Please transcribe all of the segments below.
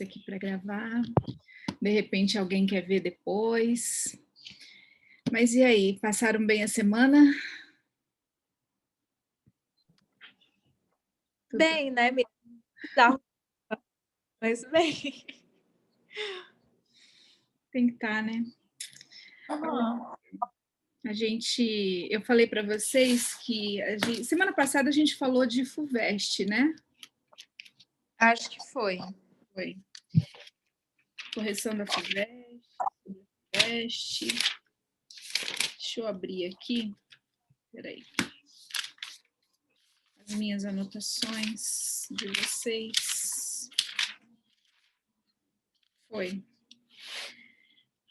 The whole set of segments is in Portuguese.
aqui para gravar. De repente alguém quer ver depois. Mas e aí, passaram bem a semana? Bem, né? Bizarro, mas bem. Tem que estar, né? Uhum. Eu falei para vocês que semana passada a gente falou de FUVEST, né? Acho que foi. Foi. Correção da FUVEST. Deixa eu abrir aqui. Peraí. As minhas anotações de vocês. Foi.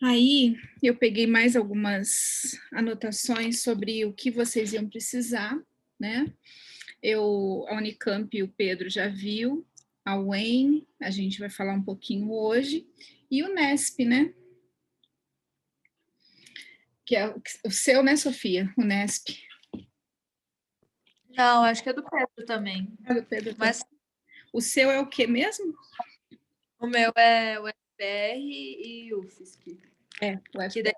Aí eu peguei mais algumas anotações sobre o que vocês iam precisar, né? A Unicamp, o Pedro já viu, a UEM, a gente vai falar um pouquinho hoje, e o Nesp, né? Que é o seu, né, Sofia? O Nesp. Não, acho que é do Pedro também. É do Pedro Mas também. O seu é o que mesmo? o meu é o FPR e o UFSC. É, o Que daí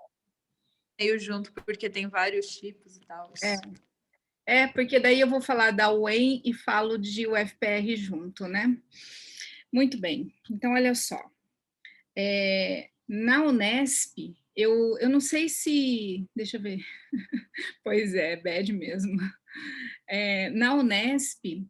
meio junto, porque tem vários tipos e tal. porque daí eu vou falar da UEM e falo de UFPR junto, né? Muito bem. Então, olha só. Na Unesp, eu não sei se... Deixa eu ver. Pois é, bad mesmo. Na Unesp,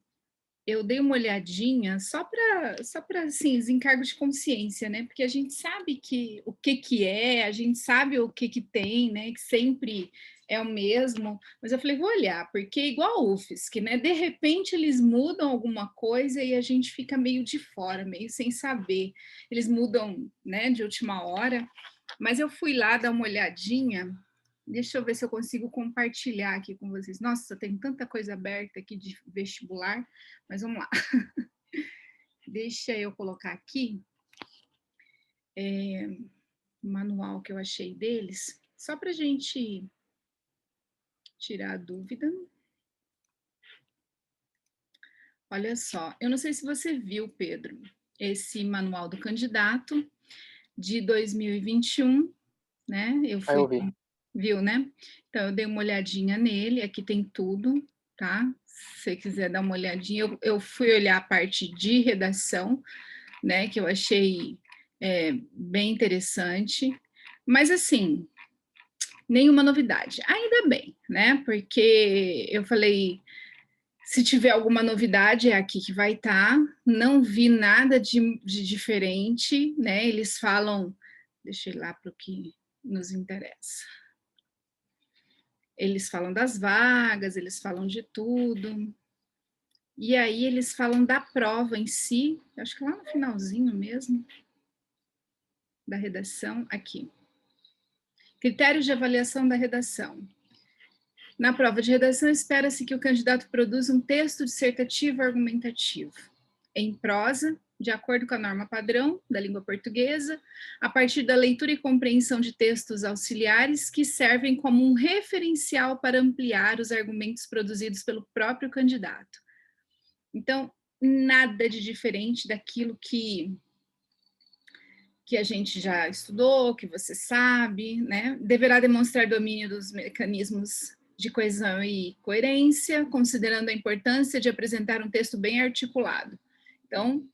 eu dei uma olhadinha só para assim, os encargos de consciência, né? Porque a gente sabe o que é, a gente sabe o que tem, né? Que sempre é o mesmo. Mas eu falei, vou olhar, porque é igual a UFSC, né? De repente eles mudam alguma coisa e a gente fica meio de fora, meio sem saber. Eles mudam, né, de última hora. Mas eu fui lá dar uma olhadinha. Deixa eu ver se eu consigo compartilhar aqui com vocês. Nossa, tem tanta coisa aberta aqui de vestibular, mas vamos lá. Deixa eu colocar aqui o manual que eu achei deles, só para a gente tirar a dúvida. Olha só, eu não sei se você viu, Pedro, esse manual do candidato de 2021, né? Eu vi. Viu, né? Então, eu dei uma olhadinha nele, aqui tem tudo, tá? Se você quiser dar uma olhadinha, eu fui olhar a parte de redação, né? Que eu achei bem interessante, mas assim, nenhuma novidade. Ainda bem, né? Porque eu falei, se tiver alguma novidade, é aqui que vai estar. Não vi nada de diferente, né? Eles falam, deixa eu ir lá para o que nos interessa. Eles falam das vagas, eles falam de tudo. E aí eles falam da prova em si, acho que lá no finalzinho mesmo, da redação, aqui. Critérios de avaliação da redação. Na prova de redação, espera-se que o candidato produza um texto dissertativo argumentativo, em prosa, de acordo com a norma padrão da língua portuguesa, a partir da leitura e compreensão de textos auxiliares que servem como um referencial para ampliar os argumentos produzidos pelo próprio candidato. Então, nada de diferente daquilo que a gente já estudou, que você sabe, né? Deverá demonstrar domínio dos mecanismos de coesão e coerência, considerando a importância de apresentar um texto bem articulado. Então,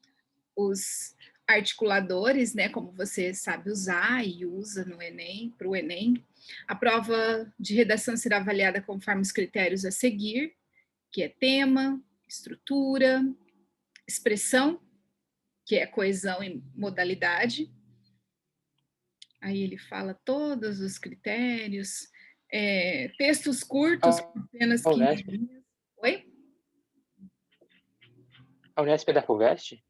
os articuladores, né, como você sabe usar e usa no Enem, para o Enem, a prova de redação será avaliada conforme os critérios a seguir, que é tema, estrutura, expressão, que é coesão e modalidade. Aí ele fala todos os critérios, textos curtos, apenas 15 linhas. Oi? A Unesp é da FUVEST?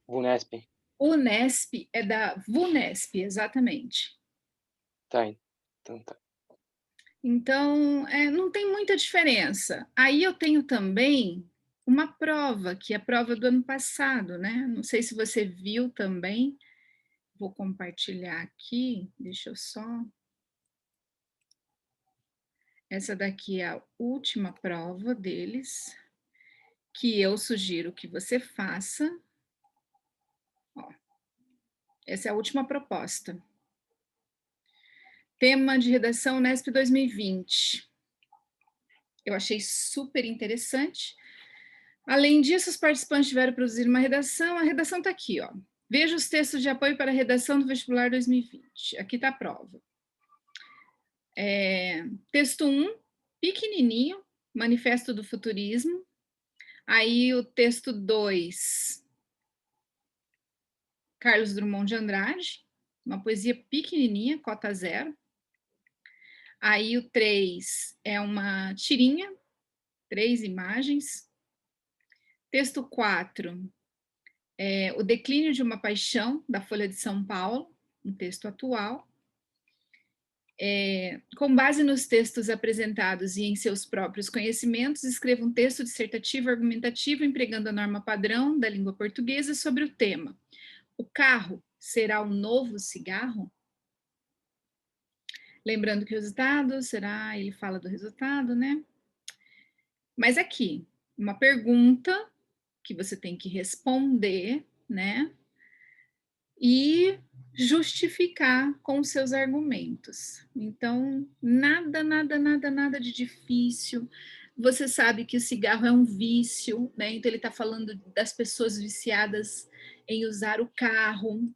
VUNESP. Unesp é da VUNESP, exatamente. Tá, então tá. Então, não tem muita diferença. Aí eu tenho também uma prova, que é a prova do ano passado, né? Não sei se você viu também. Vou compartilhar aqui, deixa eu só... Essa daqui é a última prova deles, que eu sugiro que você faça. Ó, Essa é a última proposta. Tema de redação Unesp 2020. Eu achei super interessante. Além disso, os participantes tiveram que produzir uma redação. A redação está aqui, ó. Veja os textos de apoio para a redação do vestibular 2020. Aqui está a prova. Texto 1, pequenininho, Manifesto do Futurismo. Aí o texto 2, Carlos Drummond de Andrade, uma poesia pequenininha, cota 0. Aí o 3 é uma tirinha, 3 imagens. Texto 4 é O Declínio de uma Paixão, da Folha de São Paulo, um texto atual. Com base nos textos apresentados e em seus próprios conhecimentos, escreva um texto dissertativo argumentativo empregando a norma padrão da língua portuguesa sobre o tema. O carro será o novo cigarro? Lembrando que o resultado será, ele fala do resultado, né? Mas aqui, uma pergunta que você tem que responder, né? E justificar com os seus argumentos. Então, nada de difícil. Você sabe que o cigarro é um vício, né? Então ele está falando das pessoas viciadas em usar o carro.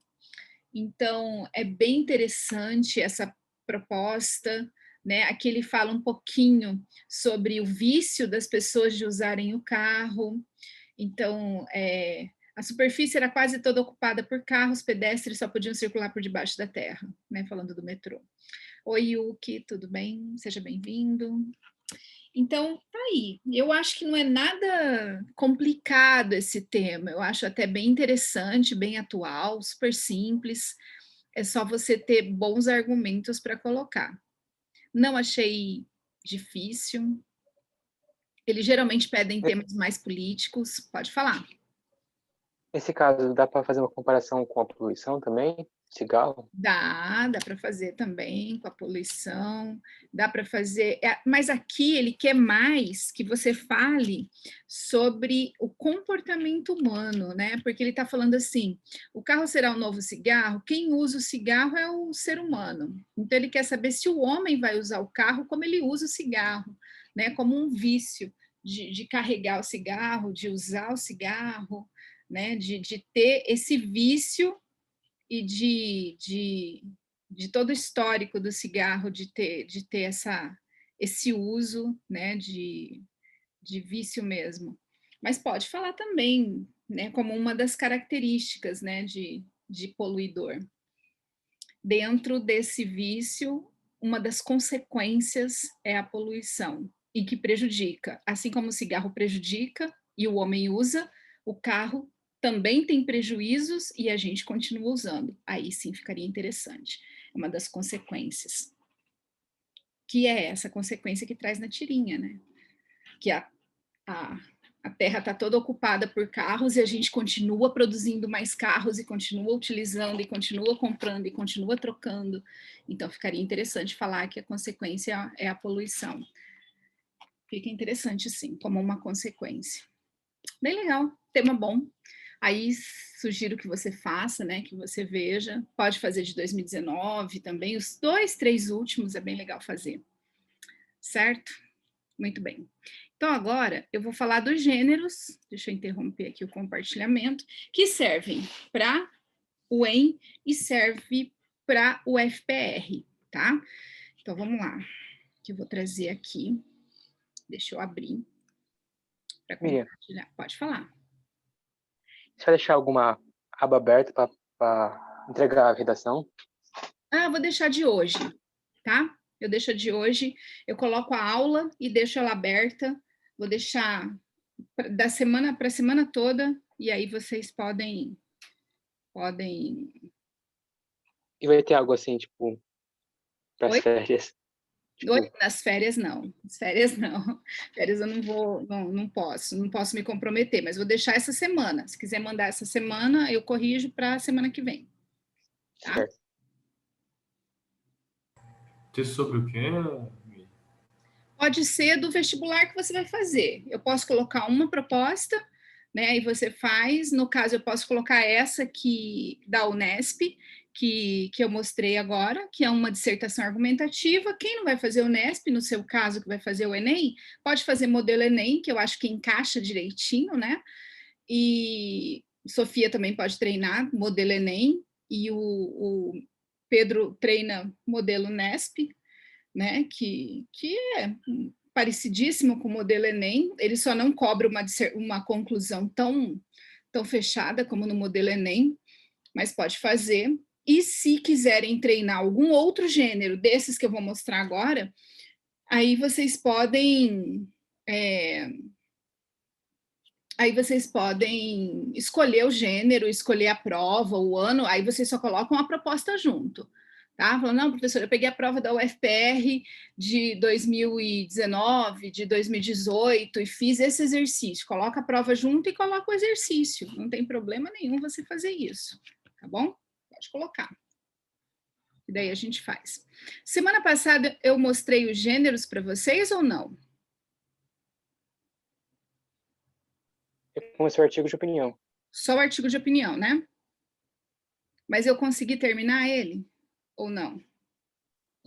Então, é bem interessante essa proposta, né? Aqui ele fala um pouquinho sobre o vício das pessoas de usarem o carro. Então, a superfície era quase toda ocupada por carros, pedestres só podiam circular por debaixo da terra, né? Falando do metrô. Oi, Yuki, tudo bem? Seja bem-vindo. Então, tá aí. Eu acho que não é nada complicado esse tema. Eu acho até bem interessante, bem atual, super simples. É só você ter bons argumentos para colocar. Não achei difícil. Eles geralmente pedem temas mais políticos. Pode falar. Nesse caso, dá para fazer uma comparação com a poluição também? Cigarro? Dá para fazer também com a poluição, dá para fazer, mas aqui ele quer mais que você fale sobre o comportamento humano, né? Porque ele está falando assim: o carro será o novo cigarro, quem usa o cigarro é o ser humano. Então ele quer saber se o homem vai usar o carro como ele usa o cigarro, né? Como um vício de carregar o cigarro, de usar o cigarro, né? De ter esse vício e de todo o histórico do cigarro, de ter esse uso, né, de vício mesmo. Mas pode falar também, né, como uma das características, né, de poluidor. Dentro desse vício, uma das consequências é a poluição, e que prejudica, assim como o cigarro prejudica e o homem usa, o carro também tem prejuízos e a gente continua usando. Aí sim ficaria interessante. É uma das consequências. Que é essa consequência que traz na tirinha, né? Que a Terra está toda ocupada por carros e a gente continua produzindo mais carros e continua utilizando e continua comprando e continua trocando. Então ficaria interessante falar que a consequência é a poluição. Fica interessante, sim, como uma consequência. Bem legal, tema bom. Aí sugiro que você faça, né, que você veja. Pode fazer de 2019 também, os 2, 3 últimos é bem legal fazer. Certo? Muito bem. Então, agora eu vou falar dos gêneros, deixa eu interromper aqui o compartilhamento, que servem para o EM e serve para o FPR, tá? Então, vamos lá, que eu vou trazer aqui, deixa eu abrir para compartilhar. Pode falar. Você vai deixar alguma aba aberta para entregar a redação? Ah, vou deixar de hoje, tá? Eu deixo de hoje, eu coloco a aula e deixo ela aberta, vou deixar da semana para a semana toda, e aí vocês podem... E vai ter algo assim, tipo, para as férias? Tipo... Nas férias, não. Nas férias, não. Férias eu não vou, não posso me comprometer, mas vou deixar essa semana. Se quiser mandar essa semana, eu corrijo para a semana que vem. Tá? Certo. Texto sobre o quê? Pode ser do vestibular que você vai fazer. Eu posso colocar uma proposta, né? E você faz, no caso, eu posso colocar essa aqui da Unesp, que eu mostrei agora, que é uma dissertação argumentativa. Quem não vai fazer o Unesp, no seu caso, que vai fazer o Enem, pode fazer modelo Enem, que eu acho que encaixa direitinho, né? E Sofia também pode treinar modelo Enem, e o Pedro treina modelo Unesp, né? Que é parecidíssimo com o modelo Enem, ele só não cobra uma conclusão tão fechada como no modelo Enem, mas pode fazer. E se quiserem treinar algum outro gênero desses que eu vou mostrar agora, aí vocês podem escolher o gênero, escolher a prova, o ano, aí vocês só colocam a proposta junto. Tá? Falando, não, professor, eu peguei a prova da UFPR de 2019, de 2018 e fiz esse exercício. Coloca a prova junto e coloca o exercício. Não tem problema nenhum você fazer isso, tá bom? Pode colocar. E daí a gente faz. Semana passada eu mostrei os gêneros para vocês ou não? Com esse artigo de opinião. Só o artigo de opinião, né? Mas eu consegui terminar ele? Ou não?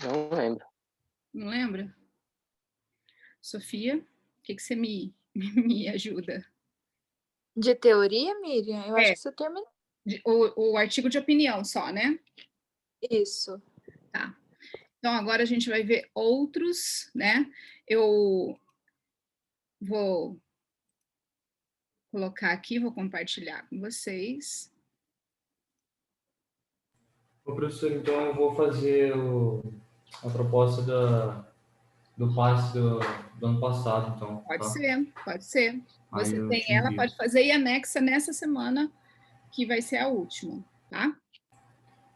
Não lembro. Não lembra? Sofia, o que você me ajuda? De teoria, Miriam? Eu acho que você terminou. O artigo de opinião só, né? Isso. Tá. Então, agora a gente vai ver outros, né? Eu vou colocar aqui, vou compartilhar com vocês. Ô, professor, então eu vou fazer a proposta do passe do ano passado, então. Pode tá? ser, pode ser. Aí Você eu tem te ela, envio. pode fazer e anexa nessa semana, que vai ser a última, tá?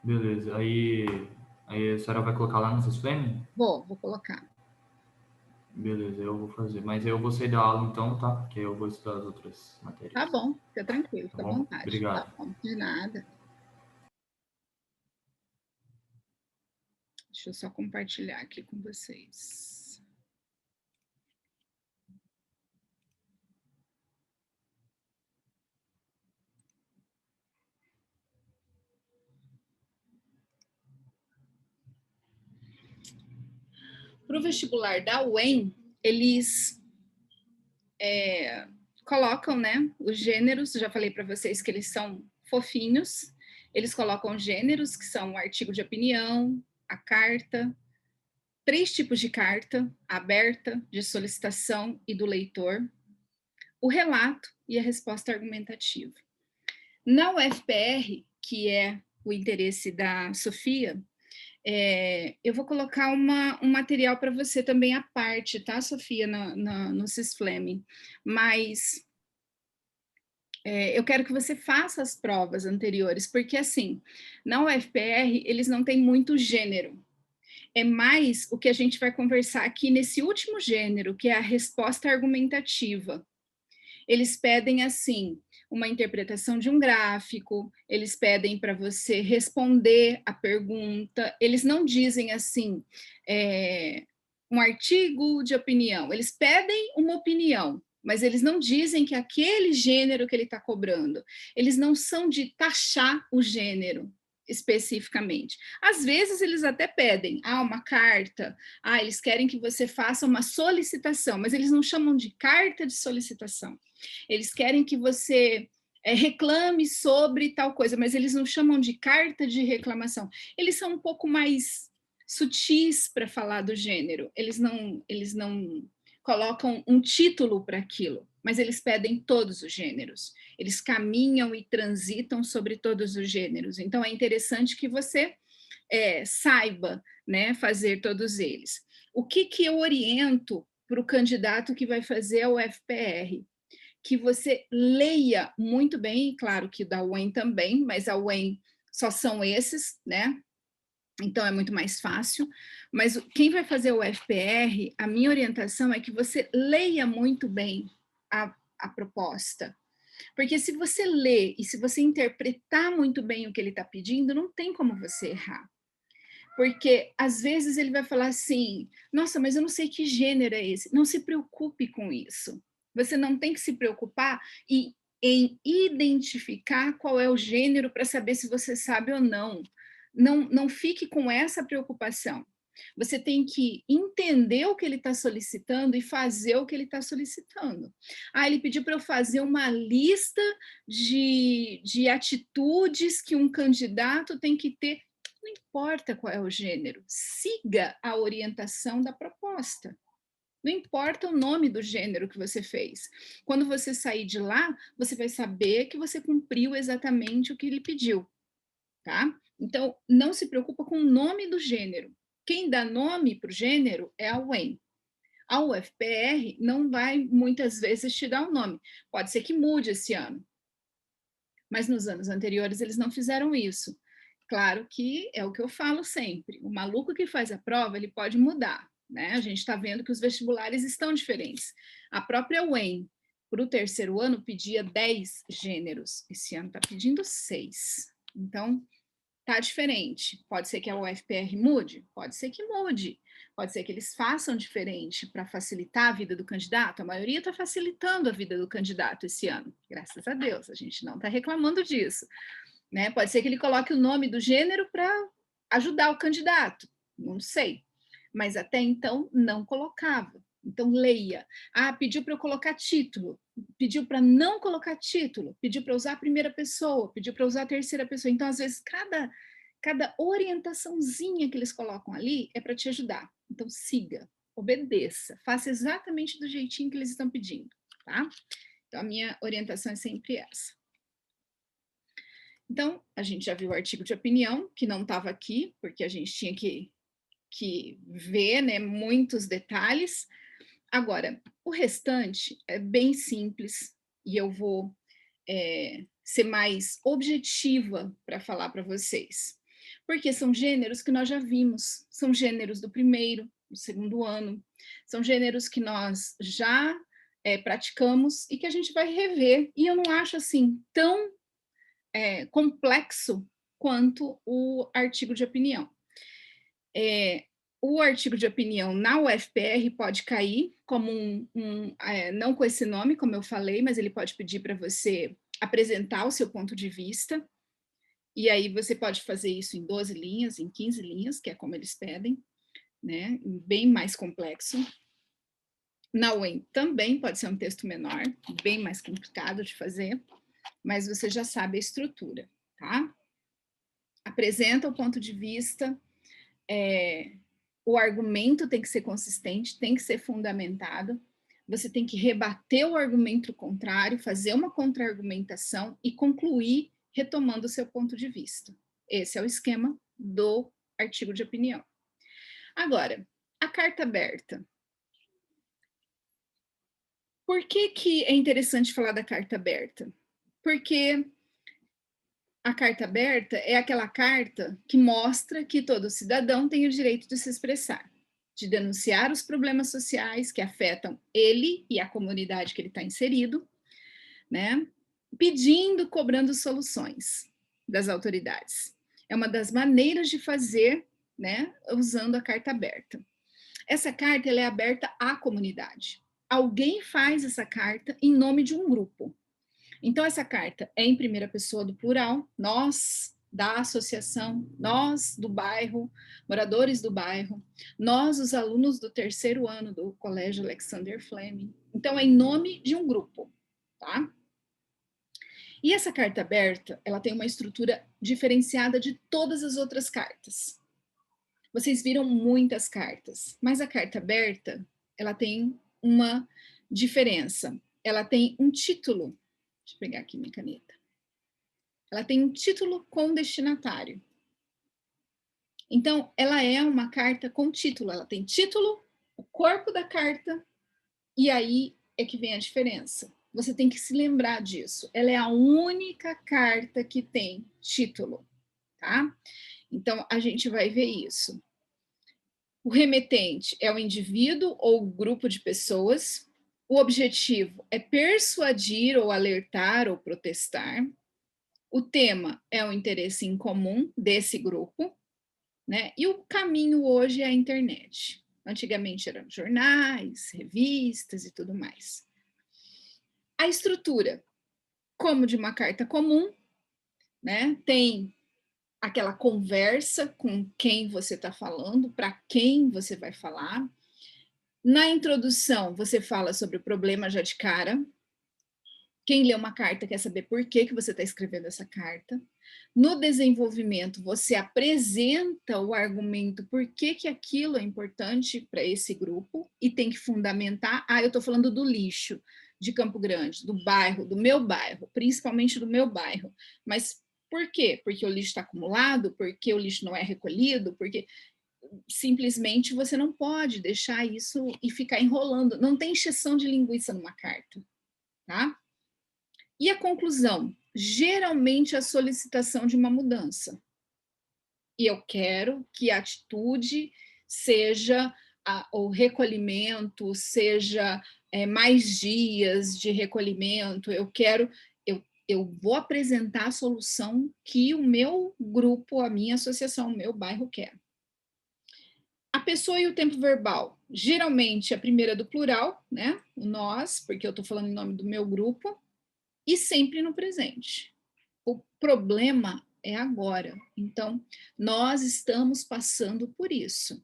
Beleza. Aí a senhora vai colocar lá no Sysflame? Vou colocar. Beleza, eu vou fazer. Mas eu vou sair da aula então, tá? Porque eu vou estudar as outras matérias. Tá bom, fica tranquilo, fica à bom? vontade. Obrigado. Tá bom, de nada. Deixa eu só compartilhar aqui com vocês. Para o vestibular da UEM, eles colocam, né, os gêneros, já falei para vocês que eles são fofinhos, eles colocam gêneros, que são o artigo de opinião, a carta, 3 tipos de carta, a aberta, de solicitação e do leitor, o relato e a resposta argumentativa. Na UFPR, que é o interesse da Sofia, eu vou colocar um material para você também à parte, tá, Sofia, no Sysflame, mas eu quero que você faça as provas anteriores, porque assim, na UFPR eles não têm muito gênero, é mais o que a gente vai conversar aqui nesse último gênero, que é a resposta argumentativa. Eles pedem assim, uma interpretação de um gráfico, eles pedem para você responder a pergunta, eles não dizem assim, um artigo de opinião, eles pedem uma opinião, mas eles não dizem que aquele gênero que ele está cobrando, eles não são de taxar o gênero especificamente. Às vezes eles até pedem, uma carta, eles querem que você faça uma solicitação, mas eles não chamam de carta de solicitação. Eles querem que você reclame sobre tal coisa, mas eles não chamam de carta de reclamação. Eles são um pouco mais sutis para falar do gênero. Eles não colocam um título para aquilo, mas eles pedem todos os gêneros. Eles caminham e transitam sobre todos os gêneros. Então, é interessante que você saiba, né, fazer todos eles. O que eu oriento para o candidato que vai fazer a UFPR? Que você leia muito bem, claro que da UEM também, mas a UEM só são esses, né? Então é muito mais fácil. Mas quem vai fazer o UFPR, a minha orientação é que você leia muito bem a proposta. Porque se você lê e se você interpretar muito bem o que ele está pedindo, não tem como você errar. Porque às vezes ele vai falar assim, nossa, mas eu não sei que gênero é esse. Não se preocupe com isso. Você não tem que se preocupar e em identificar qual é o gênero para saber se você sabe ou não. Não fique com essa preocupação. Você tem que entender o que ele está solicitando e fazer o que ele está solicitando. Ele pediu para eu fazer uma lista de atitudes que um candidato tem que ter. Não importa qual é o gênero, siga a orientação da proposta. Não importa o nome do gênero que você fez. Quando você sair de lá, você vai saber que você cumpriu exatamente o que ele pediu, tá? Então, não se preocupa com o nome do gênero. Quem dá nome para o gênero é a UEM. A UFPR não vai, muitas vezes, te dar o nome. Pode ser que mude esse ano. Mas nos anos anteriores, eles não fizeram isso. Claro que é o que eu falo sempre. O maluco que faz a prova, ele pode mudar. Né? A gente está vendo que os vestibulares estão diferentes. A própria UEM, para o terceiro ano, pedia 10 gêneros. Esse ano está pedindo 6. Então, está diferente. Pode ser que a UFPR mude? Pode ser que mude. Pode ser que eles façam diferente para facilitar a vida do candidato. A maioria está facilitando a vida do candidato esse ano. Graças a Deus, a gente não está reclamando disso. Né? Pode ser que ele coloque o nome do gênero para ajudar o candidato. Não sei. Mas até então não colocava. Então leia. Pediu para eu colocar título, pediu para não colocar título, pediu para usar a primeira pessoa, pediu para usar a terceira pessoa. Então, às vezes, cada orientaçãozinha que eles colocam ali é para te ajudar. Então, siga, obedeça, faça exatamente do jeitinho que eles estão pedindo, tá? Então, a minha orientação é sempre essa. Então, a gente já viu o artigo de opinião, que não estava aqui, porque a gente tinha que ver, né, muitos detalhes. Agora, o restante é bem simples e eu vou ser mais objetiva para falar para vocês, porque são gêneros que nós já vimos, são gêneros do primeiro, do segundo ano, são gêneros que nós já praticamos e que a gente vai rever, e eu não acho assim tão complexo quanto o artigo de opinião. O artigo de opinião na UFPR pode cair como não com esse nome, como eu falei, mas ele pode pedir para você apresentar o seu ponto de vista, e aí você pode fazer isso em 12 linhas, em 15 linhas, que é como eles pedem, né? Bem mais complexo. Na UEM também pode ser um texto menor, bem mais complicado de fazer, mas você já sabe a estrutura, tá? Apresenta o ponto de vista, o argumento tem que ser consistente, tem que ser fundamentado, você tem que rebater o argumento contrário, fazer uma contra-argumentação e concluir retomando o seu ponto de vista. Esse é o esquema do artigo de opinião. Agora, a carta aberta. Por que é interessante falar da carta aberta? Porque a carta aberta é aquela carta que mostra que todo cidadão tem o direito de se expressar, de denunciar os problemas sociais que afetam ele e a comunidade que ele está inserido, né? Pedindo, cobrando soluções das autoridades. É uma das maneiras de fazer, né, usando a carta aberta. Essa carta ela é aberta à comunidade. Alguém faz essa carta em nome de um grupo. Então, essa carta é em primeira pessoa do plural, nós da associação, nós do bairro, moradores do bairro, nós, os alunos do terceiro ano do Colégio Alexander Fleming. Então, é em nome de um grupo, tá? E essa carta aberta, ela tem uma estrutura diferenciada de todas as outras cartas. Vocês viram muitas cartas, mas a carta aberta, ela tem uma diferença. Ela tem um título. Deixa eu pegar aqui minha caneta. Ela tem um título com destinatário. Então, ela é uma carta com título. Ela tem título, o corpo da carta, e aí é que vem a diferença. Você tem que se lembrar disso. Ela é a única carta que tem título, tá? Então, a gente vai ver isso. O remetente é o indivíduo ou grupo de pessoas. O objetivo é persuadir ou alertar ou protestar. O tema é o interesse em comum desse grupo, né? E o caminho hoje é a internet. Antigamente eram jornais, revistas e tudo mais. A estrutura. como de uma carta comum, né? Tem aquela conversa com quem você está falando, para quem você vai falar. Na introdução, você fala sobre o problema já de cara. Quem lê uma carta quer saber por que você está escrevendo essa carta. No desenvolvimento, você apresenta o argumento por que aquilo é importante para esse grupo e tem que fundamentar. Eu estou falando do lixo de Campo Grande, do bairro, do meu bairro, principalmente do meu bairro. Mas por quê? Porque o lixo está acumulado? Porque o lixo não é recolhido? Porque simplesmente você não pode deixar isso e ficar enrolando. Não tem encheção de linguiça numa carta, tá? E a conclusão? Geralmente a solicitação de uma mudança. E eu quero que a atitude seja o recolhimento, seja mais dias de recolhimento. Eu vou apresentar a solução que o meu grupo, a minha associação, o meu bairro quer. A pessoa e o tempo verbal. Geralmente a primeira do plural, né? O nós, porque eu estou falando em nome do meu grupo. E sempre no presente. O problema é agora. Então, nós estamos passando por isso.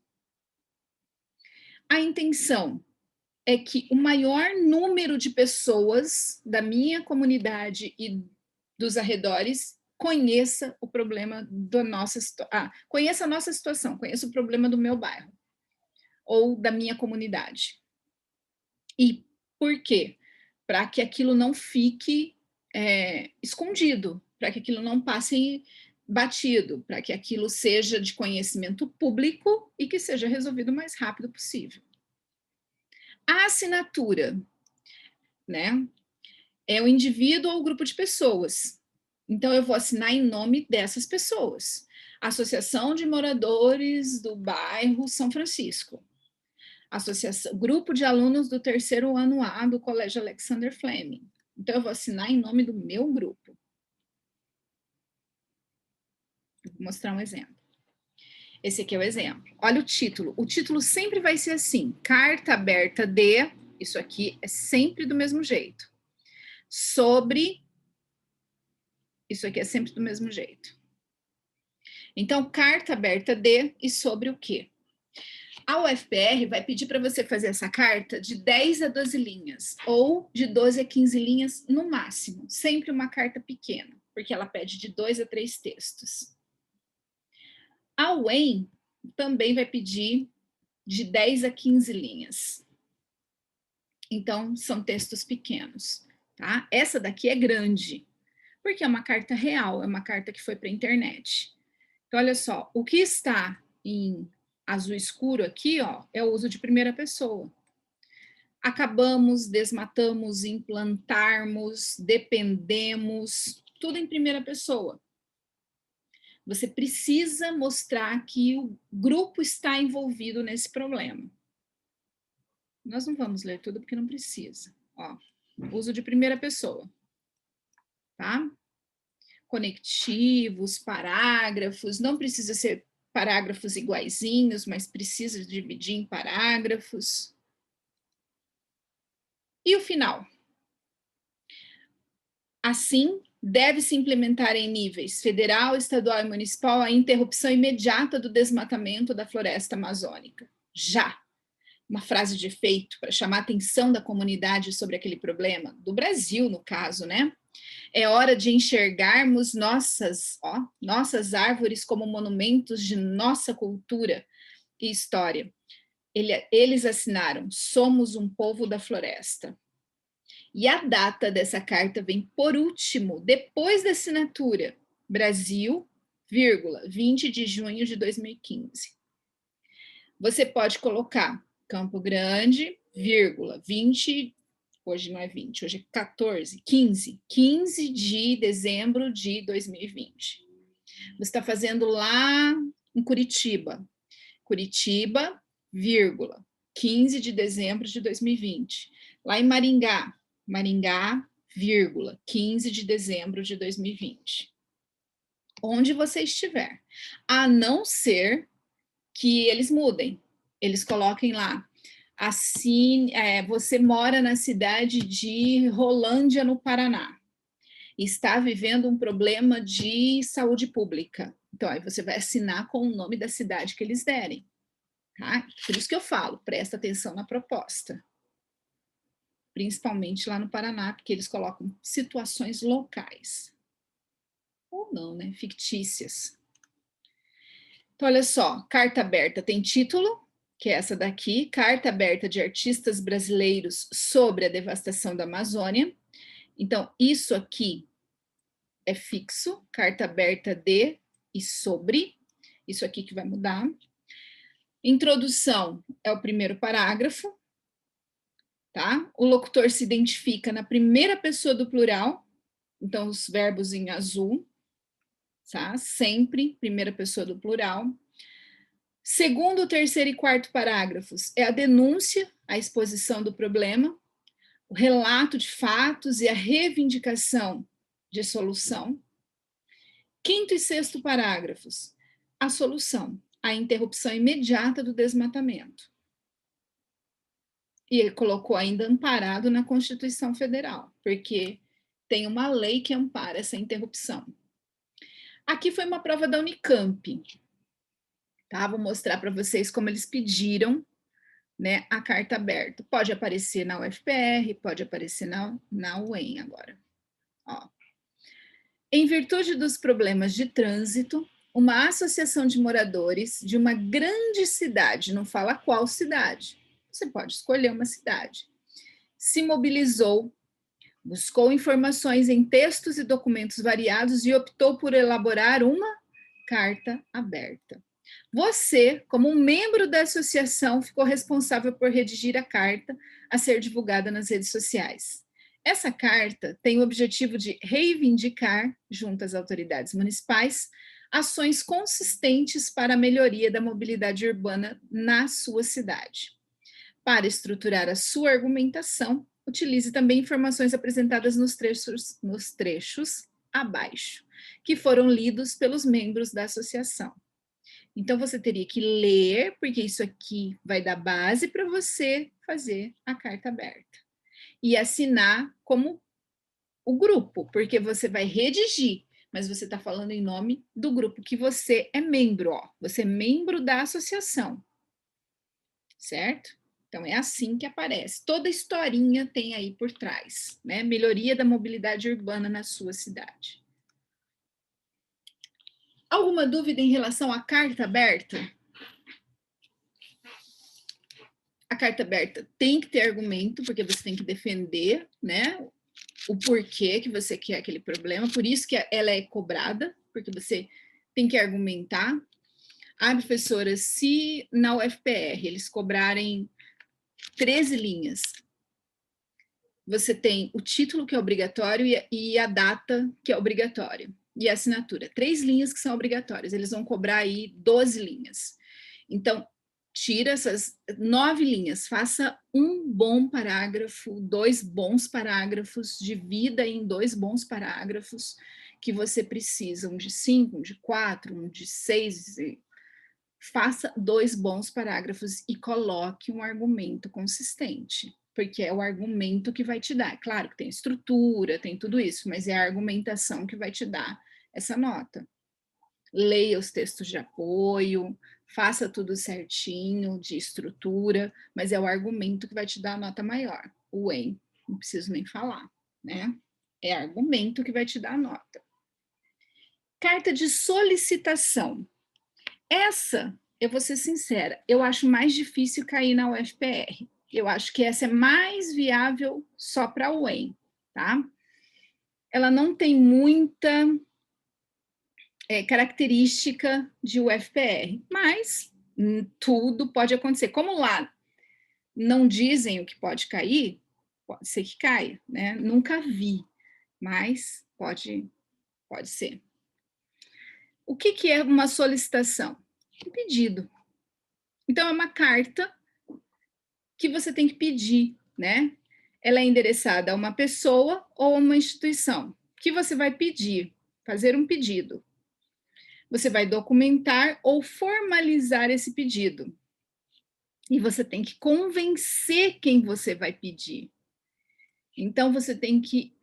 A intenção é que o maior número de pessoas da minha comunidade e dos arredores conheça o problema da nossa situação. Conheça a nossa situação, conheça o problema do meu bairro ou da minha comunidade. E por quê? Para que aquilo não fique escondido, para que aquilo não passe batido, para que aquilo seja de conhecimento público e que seja resolvido o mais rápido possível. A assinatura, né, é o indivíduo ou o grupo de pessoas. Então, eu vou assinar em nome dessas pessoas. Associação de Moradores do Bairro São Francisco. Associação, grupo de alunos do 3º ano A do Colégio Alexander Fleming. Então, eu vou assinar em nome do meu grupo. Eu vou mostrar um exemplo. Esse aqui é o exemplo. Olha o título. O título sempre vai ser assim. Carta aberta de... Isso aqui é sempre do mesmo jeito. Sobre... Isso aqui é sempre do mesmo jeito. Então, carta aberta de e sobre o quê? A UFPR vai pedir para você fazer essa carta de 10 a 12 linhas, ou de 12 a 15 linhas no máximo. Sempre uma carta pequena, porque ela pede de 2 a 3 textos. A UEM também vai pedir de 10 a 15 linhas. Então, são textos pequenos, tá? Essa daqui é grande, porque é uma carta real, é uma carta que foi para a internet. Então, olha só, o que está em azul escuro aqui, ó, é o uso de primeira pessoa. Acabamos, desmatamos, implantarmos, dependemos, tudo em primeira pessoa. Você precisa mostrar que o grupo está envolvido nesse problema. Nós não vamos ler tudo porque não precisa. Ó, uso de primeira pessoa, tá? Conectivos, parágrafos, não precisa ser parágrafos iguaizinhos, mas precisa dividir em parágrafos. E o final? Assim, deve-se implementar em níveis federal, estadual e municipal a interrupção imediata do desmatamento da floresta amazônica. Já! Uma frase de efeito para chamar a atenção da comunidade sobre aquele problema, do Brasil, no caso, né? É hora de enxergarmos nossas árvores como monumentos de nossa cultura e história. Eles assinaram, somos um povo da floresta. E a data dessa carta vem por último, depois da assinatura, Brasil, 20 de junho de 2015. Você pode colocar Campo Grande, 20, hoje não é 20, hoje é 14, 15 de dezembro de 2020. Você está fazendo lá em Curitiba, 15 de dezembro de 2020. Lá em Maringá, 15 de dezembro de 2020. Onde você estiver, a não ser que eles mudem, eles coloquem lá, assim, você mora na cidade de Rolândia, no Paraná. e está vivendo um problema de saúde pública. Então, aí você vai assinar com o nome da cidade que eles derem. Tá? Por isso que eu falo, presta atenção na proposta. Principalmente lá no Paraná, porque eles colocam situações locais. Ou não, né? Fictícias. Então, olha só, carta aberta tem título, que é essa daqui, Carta Aberta de Artistas Brasileiros sobre a Devastação da Amazônia. Então, isso aqui é fixo, carta aberta de e sobre, isso aqui que vai mudar. Introdução é o primeiro parágrafo, tá? O locutor se identifica na primeira pessoa do plural, então os verbos em azul, tá? Sempre primeira pessoa do plural. Segundo, terceiro e quarto parágrafos é a denúncia, a exposição do problema, o relato de fatos e a reivindicação de solução. Quinto e sexto parágrafos, a solução, a interrupção imediata do desmatamento. E ele colocou ainda amparado na Constituição Federal, porque tem uma lei que ampara essa interrupção. Aqui foi uma prova da Unicamp, tá? Vou mostrar para vocês como eles pediram, né, a carta aberta. Pode aparecer na UFPR, pode aparecer na UEM agora. Ó. Em virtude dos problemas de trânsito, uma associação de moradores de uma grande cidade, não fala qual cidade, você pode escolher uma cidade, se mobilizou, buscou informações em textos e documentos variados e optou por elaborar uma carta aberta. Você, como um membro da associação, ficou responsável por redigir a carta a ser divulgada nas redes sociais. Essa carta tem o objetivo de reivindicar, junto às autoridades municipais, ações consistentes para a melhoria da mobilidade urbana na sua cidade. Para estruturar a sua argumentação, utilize também informações apresentadas nos trechos abaixo, que foram lidos pelos membros da associação. Então, você teria que ler, porque isso aqui vai dar base para você fazer a carta aberta. E assinar como o grupo, porque você vai redigir, mas você está falando em nome do grupo que você é membro, ó. Você é membro da associação, certo? Então, é assim que aparece. Toda historinha tem aí por trás, né? Melhoria da mobilidade urbana na sua cidade. Alguma dúvida em relação à carta aberta? A carta aberta tem que ter argumento, porque você tem que defender, né, o porquê que você quer aquele problema, por isso que ela é cobrada, porque você tem que argumentar. Ah, professora, se na UFPR eles cobrarem 13 linhas, você tem o título que é obrigatório e a data que é obrigatória, e a assinatura. 3 linhas que são obrigatórias, eles vão cobrar aí 12 linhas. Então, tira essas 9 linhas, faça um bom parágrafo, 2 bons parágrafos, divida em 2 bons parágrafos que você precisa, um de 5, um de 4, um de 6. Faça 2 bons parágrafos e coloque um argumento consistente, porque é o argumento que vai te dar. Claro que tem estrutura, tem tudo isso, mas é a argumentação que vai te dar essa nota. Leia os textos de apoio, faça tudo certinho, de estrutura, mas é o argumento que vai te dar a nota maior. O EM, não preciso nem falar, né? É argumento que vai te dar a nota. Carta de solicitação. Essa, eu vou ser sincera, eu acho mais difícil cair na UFPR. Eu acho que essa é mais viável só para a UEM, tá? Ela não tem muita característica de UFPR, mas tudo pode acontecer. Como lá não dizem o que pode cair, pode ser que caia, né? Nunca vi, mas pode ser. O que é uma solicitação? Um pedido. Então, é uma carta que você tem que pedir, né? Ela é endereçada a uma pessoa ou a uma instituição. O que você vai pedir? Fazer um pedido. Você vai documentar ou formalizar esse pedido. E você tem que convencer quem você vai pedir. Então, você tem que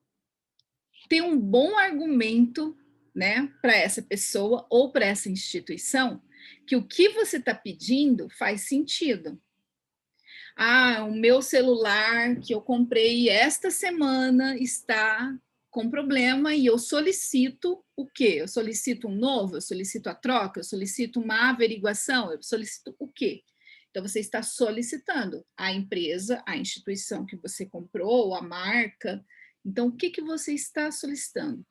ter um bom argumento, né, para essa pessoa ou para essa instituição, que o que você está pedindo faz sentido. Ah, o meu celular que eu comprei esta semana está com problema e eu solicito o quê? Eu solicito um novo, eu solicito a troca, eu solicito uma averiguação, eu solicito o quê? Então, você está solicitando a empresa, a instituição que você comprou, a marca. Então, o que, que você está solicitando?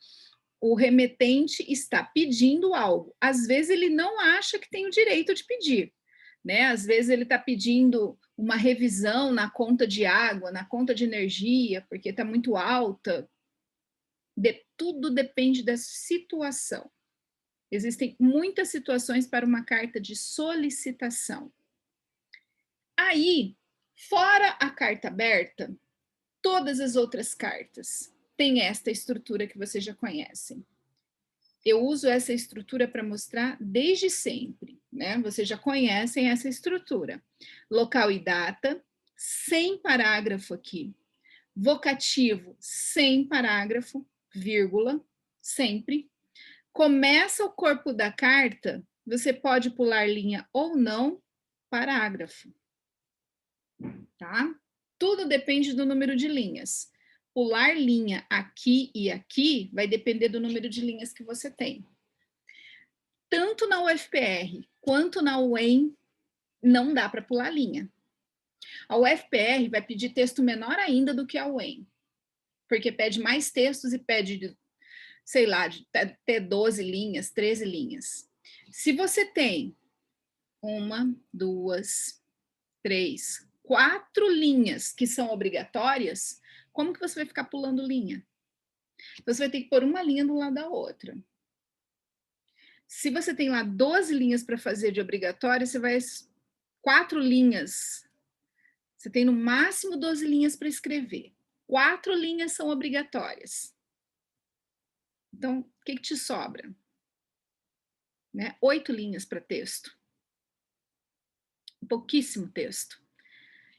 O remetente está pedindo algo. Às vezes, ele não acha que tem o direito de pedir, né? Às vezes, ele está pedindo uma revisão na conta de água, na conta de energia, porque está muito alta. Tudo depende da situação. Existem muitas situações para uma carta de solicitação. Aí, fora a carta aberta, todas as outras cartas têm esta estrutura que vocês já conhecem. Eu uso essa estrutura para mostrar desde sempre, né? Vocês já conhecem essa estrutura. Local e data, sem parágrafo aqui. Vocativo, sem parágrafo, vírgula, sempre. Começa o corpo da carta, você pode pular linha ou não, parágrafo. Tá? Tudo depende do número de linhas. Pular linha aqui e aqui vai depender do número de linhas que você tem. Tanto na UFPR quanto na UEM não dá para pular linha. A UFPR vai pedir texto menor ainda do que a UEM, porque pede mais textos e pede, sei lá, de até 12 linhas, 13 linhas. Se você tem 1, 2, 3, 4 linhas que são obrigatórias, como que você vai ficar pulando linha? Você vai ter que pôr uma linha do lado da outra. Se você tem lá 12 linhas para fazer de obrigatório, você vai 4 linhas. Você tem no máximo 12 linhas para escrever. 4 linhas são obrigatórias. Então, o que te sobra? Né? 8 linhas para texto. Pouquíssimo texto.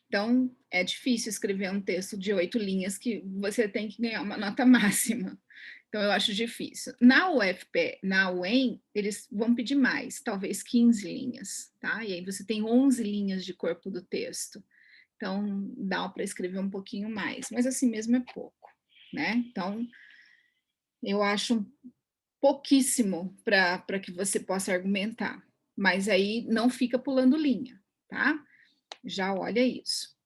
Então, é difícil escrever um texto de 8 linhas que você tem que ganhar uma nota máxima. Então, eu acho difícil. Na UFP, na UEM, eles vão pedir mais, talvez 15 linhas, tá? E aí você tem 11 linhas de corpo do texto. Então, dá para escrever um pouquinho mais, mas assim mesmo é pouco, né? Então, eu acho pouquíssimo para que você possa argumentar, mas aí não fica pulando linha, tá? Já olha isso.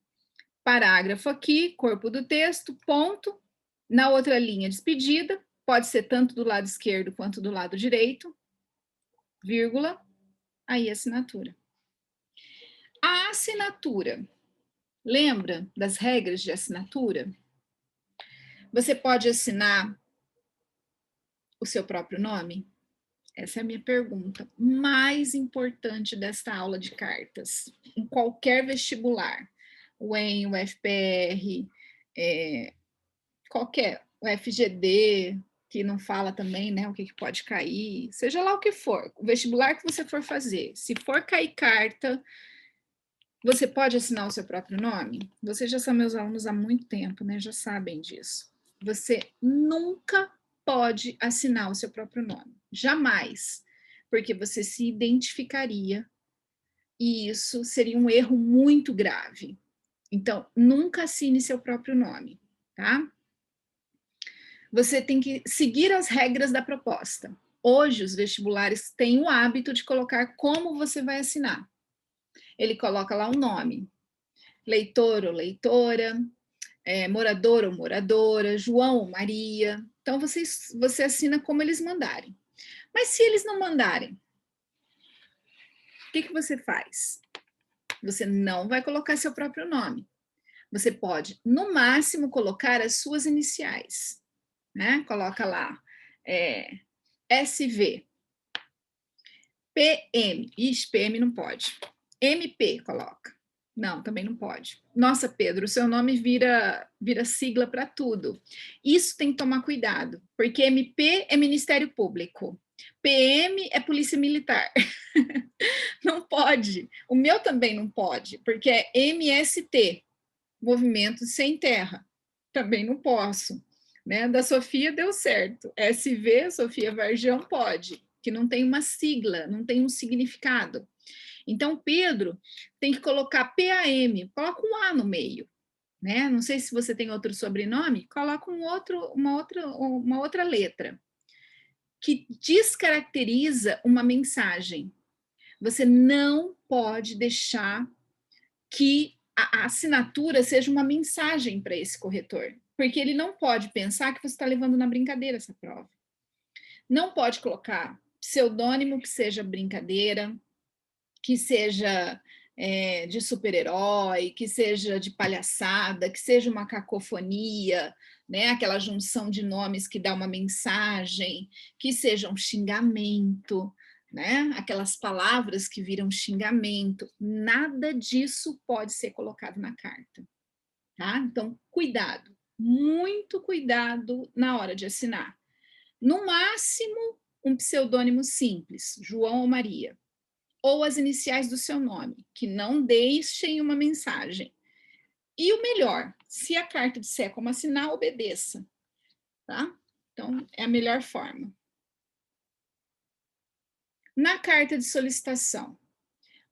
Parágrafo aqui, corpo do texto, ponto. Na outra linha, despedida, pode ser tanto do lado esquerdo quanto do lado direito, vírgula, aí assinatura. A assinatura, lembra das regras de assinatura? Você pode assinar o seu próprio nome? Essa é a minha pergunta mais importante desta aula de cartas, em qualquer vestibular, o UEM, o FPR, qualquer, o FGD, que não fala também, né, o que pode cair, seja lá o que for, o vestibular que você for fazer, se for cair carta, você pode assinar o seu próprio nome? Vocês já são meus alunos há muito tempo, né, já sabem disso. Você nunca pode assinar o seu próprio nome, jamais, porque você se identificaria e isso seria um erro muito grave. Então, nunca assine seu próprio nome, tá? Você tem que seguir as regras da proposta. Hoje, os vestibulares têm o hábito de colocar como você vai assinar. Ele coloca lá um nome, leitor ou leitora, morador ou moradora, João ou Maria. Então, você assina como eles mandarem. Mas se eles não mandarem, o que você faz? Você não vai colocar seu próprio nome. Você pode, no máximo, colocar as suas iniciais. Né? Coloca lá, SV, PM, ixi, PM não pode. MP, coloca. Não, também não pode. Nossa, Pedro, o seu nome vira sigla para tudo. Isso tem que tomar cuidado, porque MP é Ministério Público, PM é Polícia Militar. Não pode. O meu também não pode, porque é MST, Movimento Sem Terra. Também não posso. né? Da Sofia deu certo. SV, Sofia Varjão, pode, que não tem uma sigla, não tem um significado. Então, Pedro tem que colocar PAM, coloca um A no meio, né? Não sei se você tem outro sobrenome, coloca uma outra letra que descaracteriza uma mensagem. Você não pode deixar que a assinatura seja uma mensagem para esse corretor, porque ele não pode pensar que você está levando na brincadeira essa prova. Não pode colocar pseudônimo que seja brincadeira, que seja de super-herói, que seja de palhaçada, que seja uma cacofonia, né? Aquela junção de nomes que dá uma mensagem, que seja um xingamento, né? Aquelas palavras que viram xingamento. Nada disso pode ser colocado na carta, tá? Então, cuidado, muito cuidado na hora de assinar. No máximo, um pseudônimo simples, João ou Maria, ou as iniciais do seu nome, que não deixem uma mensagem. E o melhor, se a carta disser como assinar, obedeça, tá? Então, é a melhor forma. Na carta de solicitação,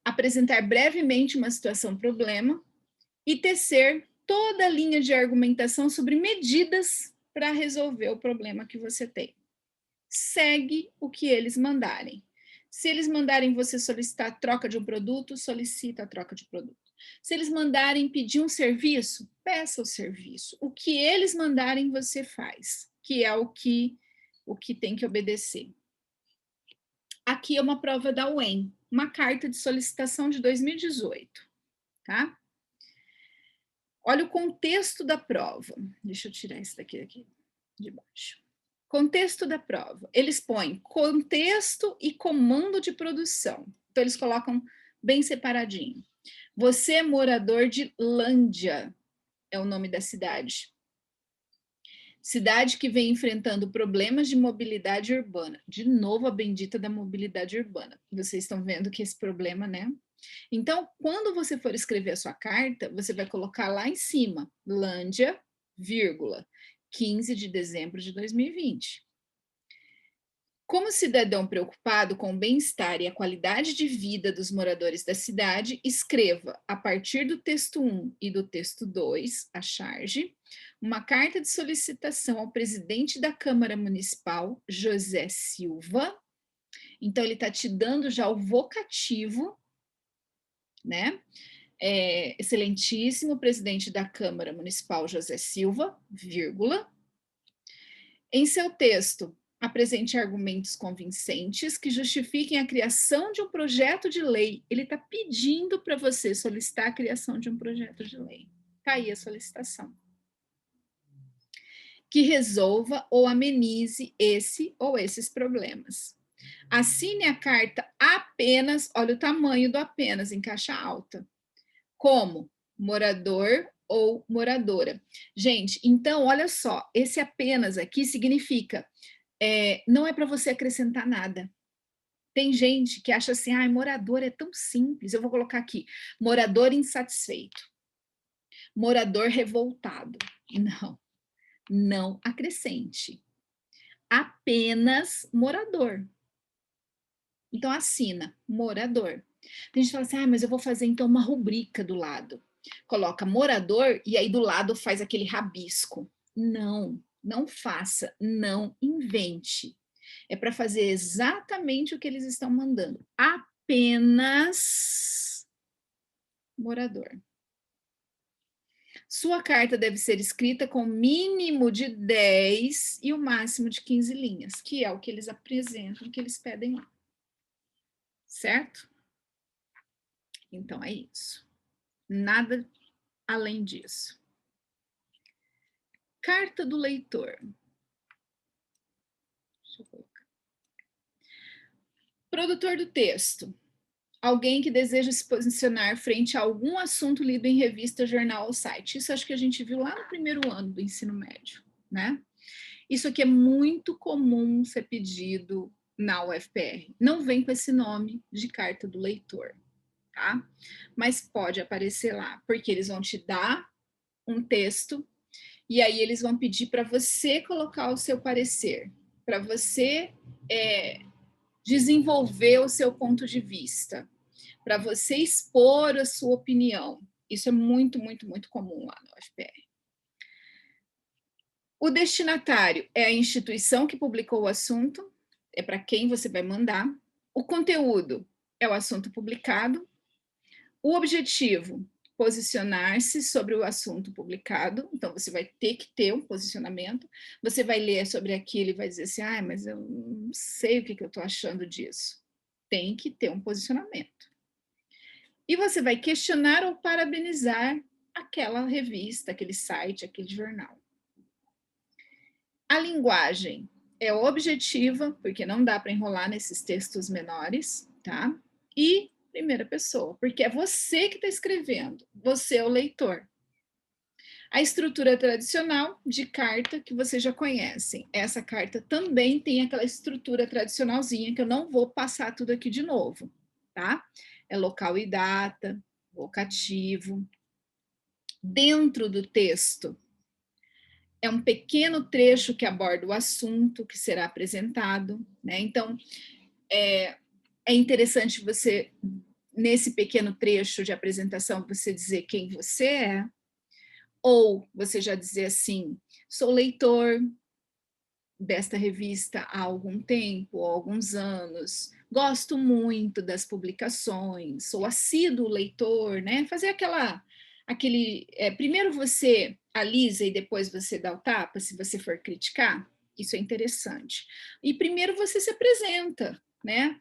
apresentar brevemente uma situação-problema e tecer toda a linha de argumentação sobre medidas para resolver o problema que você tem. Segue o que eles mandarem. Se eles mandarem você solicitar a troca de um produto, solicita a troca de produto. Se eles mandarem pedir um serviço, peça o serviço. O que eles mandarem, você faz, que é o que tem que obedecer. Aqui é uma prova da UEM, uma carta de solicitação de 2018, tá? Olha o contexto da prova. Deixa eu tirar isso daqui de baixo. Contexto da prova. Eles põem contexto e comando de produção. Então, eles colocam bem separadinho. Você é morador de Lândia, é o nome da cidade. Cidade que vem enfrentando problemas de mobilidade urbana. De novo, a bendita da mobilidade urbana. Vocês estão vendo que esse problema, né? Então, quando você for escrever a sua carta, você vai colocar lá em cima, Lândia, vírgula, 15 de dezembro de 2020. Como cidadão preocupado com o bem-estar e a qualidade de vida dos moradores da cidade, escreva, a partir do texto 1 e do texto 2, a charge, uma carta de solicitação ao presidente da Câmara Municipal, José Silva. Então, ele está te dando já o vocativo, né? Excelentíssimo presidente da Câmara Municipal, José Silva, vírgula. Em seu texto, apresente argumentos convincentes que justifiquem a criação de um projeto de lei. Ele está pedindo para você solicitar a criação de um projeto de lei. Está aí a solicitação. Que resolva ou amenize esse ou esses problemas. Assine a carta apenas, olha o tamanho do apenas, em caixa alta, como morador ou moradora. Gente, então, olha só, esse apenas aqui significa, não é para você acrescentar nada. Tem gente que acha assim, morador é tão simples, eu vou colocar aqui, morador insatisfeito, morador revoltado. Não acrescente. Apenas morador. Então, assina, morador. Tem gente que fala assim, mas eu vou fazer então uma rubrica do lado. Coloca morador e aí do lado faz aquele rabisco. Não faça, não invente. É para fazer exatamente o que eles estão mandando. Apenas morador. Sua carta deve ser escrita com mínimo de 10 e o máximo de 15 linhas, que é o que eles apresentam, que eles pedem lá. Certo? Então, é isso. Nada além disso. Carta do leitor. Deixa eu colocar. Produtor do texto. Alguém que deseja se posicionar frente a algum assunto lido em revista, jornal ou site. Isso acho que a gente viu lá no primeiro ano do ensino médio, né? Isso aqui é muito comum ser pedido na UFPR. Não vem com esse nome de carta do leitor, tá? Mas pode aparecer lá, porque eles vão te dar um texto E aí eles vão pedir para você colocar o seu parecer, para você desenvolver o seu ponto de vista, para você expor a sua opinião. Isso é muito, muito, muito comum lá no UFPR. O destinatário é a instituição que publicou o assunto, é para quem você vai mandar. O conteúdo é o assunto publicado. O objetivo, posicionar-se sobre o assunto publicado. Então, você vai ter que ter um posicionamento. Você vai ler sobre aquilo e vai dizer assim, mas eu não sei o que eu estou achando disso. Tem que ter um posicionamento. E você vai questionar ou parabenizar aquela revista, aquele site, aquele jornal. A linguagem é objetiva, porque não dá para enrolar nesses textos menores, tá? E primeira pessoa, porque é você que está escrevendo, você é o leitor. A estrutura tradicional de carta que vocês já conhecem. Essa carta também tem aquela estrutura tradicionalzinha que eu não vou passar tudo aqui de novo, tá? É local e data, vocativo. Dentro do texto, é um pequeno trecho que aborda o assunto que será apresentado, né? Então, é interessante você, nesse pequeno trecho de apresentação, você dizer quem você é, ou você já dizer assim, sou leitor desta revista há algum tempo, há alguns anos, gosto muito das publicações, sou assíduo leitor, né? Fazer primeiro você alisa e depois você dá o tapa, se você for criticar, isso é interessante. E primeiro você se apresenta, né?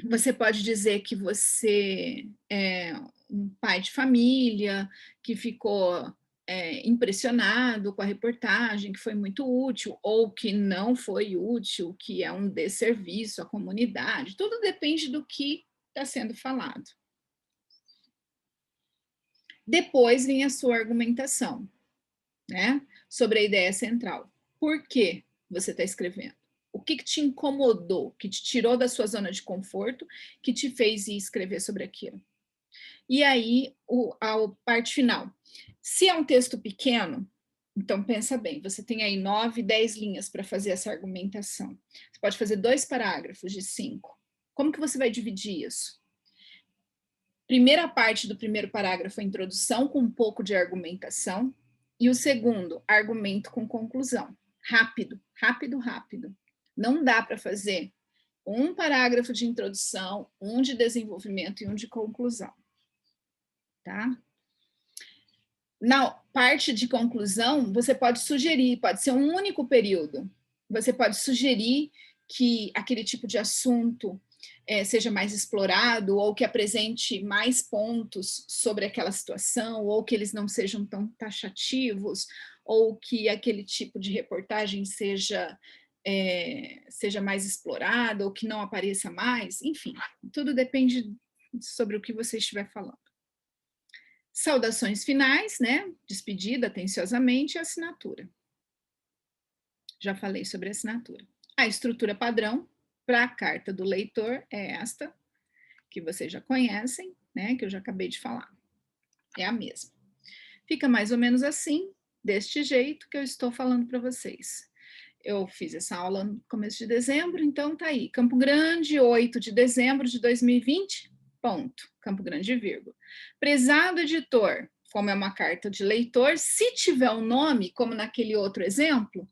Você pode dizer que você é um pai de família, que ficou impressionado com a reportagem, que foi muito útil, ou que não foi útil, que é um desserviço à comunidade. Tudo depende do que está sendo falado. Depois vem a sua argumentação, né, sobre a ideia central. Por que você está escrevendo? O que te incomodou, que te tirou da sua zona de conforto, que te fez ir escrever sobre aquilo? E aí, a parte final. Se é um texto pequeno, então pensa bem, você tem aí 9, 10 linhas para fazer essa argumentação. Você pode fazer 2 parágrafos de 5. Como que você vai dividir isso? Primeira parte do primeiro parágrafo é introdução com um pouco de argumentação, e o segundo, argumento com conclusão. Rápido, rápido, rápido. Não dá para fazer um parágrafo de introdução, um de desenvolvimento e um de conclusão. Tá? Na parte de conclusão, você pode sugerir, pode ser um único período. Você pode sugerir que aquele tipo de assunto seja mais explorado, ou que apresente mais pontos sobre aquela situação, ou que eles não sejam tão taxativos, ou que aquele tipo de reportagem seja mais explorado, ou que não apareça mais, enfim, tudo depende sobre o que você estiver falando. Saudações finais, né? Despedida atenciosamente e assinatura. Já falei sobre a assinatura. A estrutura padrão para a carta do leitor é esta, que vocês já conhecem, né? Que eu já acabei de falar. É a mesma. Fica mais ou menos assim, deste jeito que eu estou falando para vocês. Eu fiz essa aula no começo de dezembro, então tá aí. Campo Grande, 8 de dezembro de 2020, ponto. Campo Grande, vírgula. Prezado editor, como é uma carta de leitor, se tiver um nome, como naquele outro exemplo,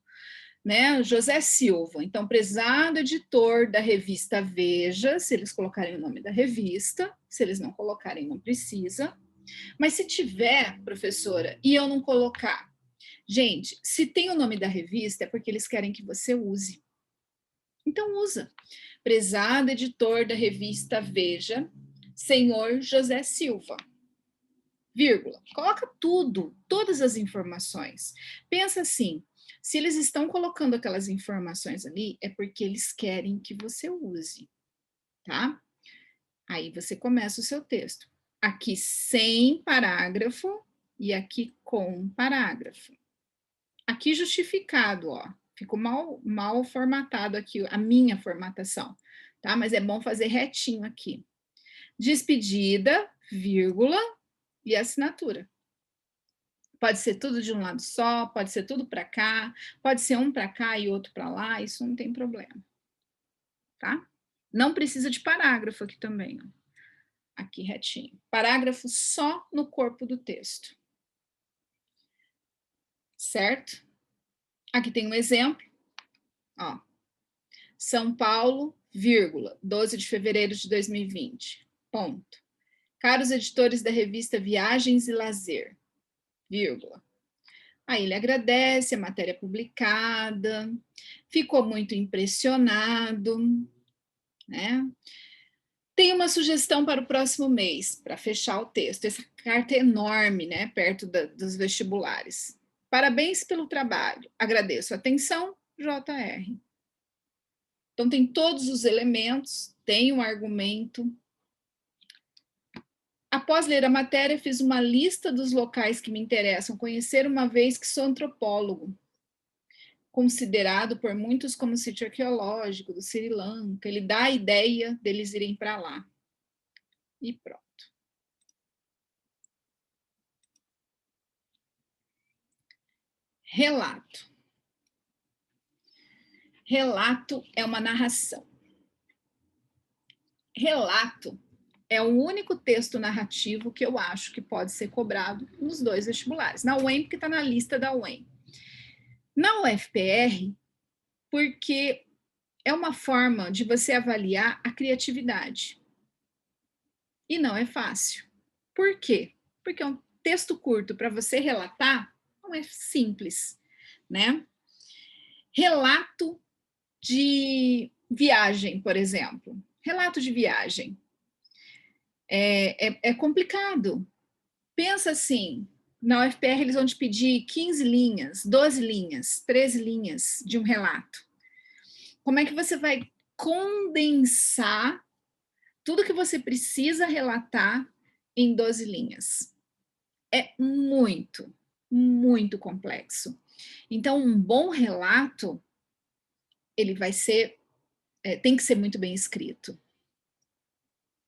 né, José Silva. Então, prezado editor da revista Veja, se eles colocarem o nome da revista, se eles não colocarem, não precisa. Mas se tiver, professora, e eu não colocar, gente, se tem o nome da revista, é porque eles querem que você use. Então, usa. Prezado editor da revista Veja, senhor José Silva, vírgula. Coloca tudo, todas as informações. Pensa assim, se eles estão colocando aquelas informações ali, é porque eles querem que você use, tá? Aí você começa o seu texto. Aqui sem parágrafo e aqui com parágrafo. Aqui justificado, ó. Ficou mal formatado aqui, a minha formatação, tá? Mas é bom fazer retinho aqui. Despedida, vírgula, e assinatura. Pode ser tudo de um lado só, pode ser tudo para cá, pode ser um para cá e outro para lá, isso não tem problema. Tá? Não precisa de parágrafo aqui também, ó. Aqui retinho. Parágrafo só no corpo do texto. Certo? Aqui tem um exemplo. Ó. São Paulo, vírgula, 12 de fevereiro de 2020. Ponto. Caros editores da revista Viagens e Lazer, vírgula. Aí ele agradece a matéria publicada, ficou muito impressionado, né? Tem uma sugestão para o próximo mês, para fechar o texto. Essa carta é enorme, né? Perto dos vestibulares. Parabéns pelo trabalho. Agradeço a atenção, JR. Então, tem todos os elementos, tem um argumento. Após ler a matéria, fiz uma lista dos locais que me interessam conhecer, uma vez que sou antropólogo, considerado por muitos como sítio arqueológico do Sri Lanka. Ele dá a ideia deles irem para lá. E pronto. Relato. Relato é uma narração. Relato é o único texto narrativo que eu acho que pode ser cobrado nos 2 vestibulares. Na UEM, porque está na lista da UEM. Na UFPR, porque é uma forma de você avaliar a criatividade. E não é fácil. Por quê? Porque é um texto curto para você relatar, não é simples, né? Relato de viagem, por exemplo. Relato de viagem. É complicado. Pensa assim, na UFPR eles vão te pedir 15 linhas, 12 linhas, 13 linhas de um relato. Como é que você vai condensar tudo que você precisa relatar em 12 linhas? É muito, muito complexo. Então, um bom relato, ele vai ser, tem que ser muito bem escrito.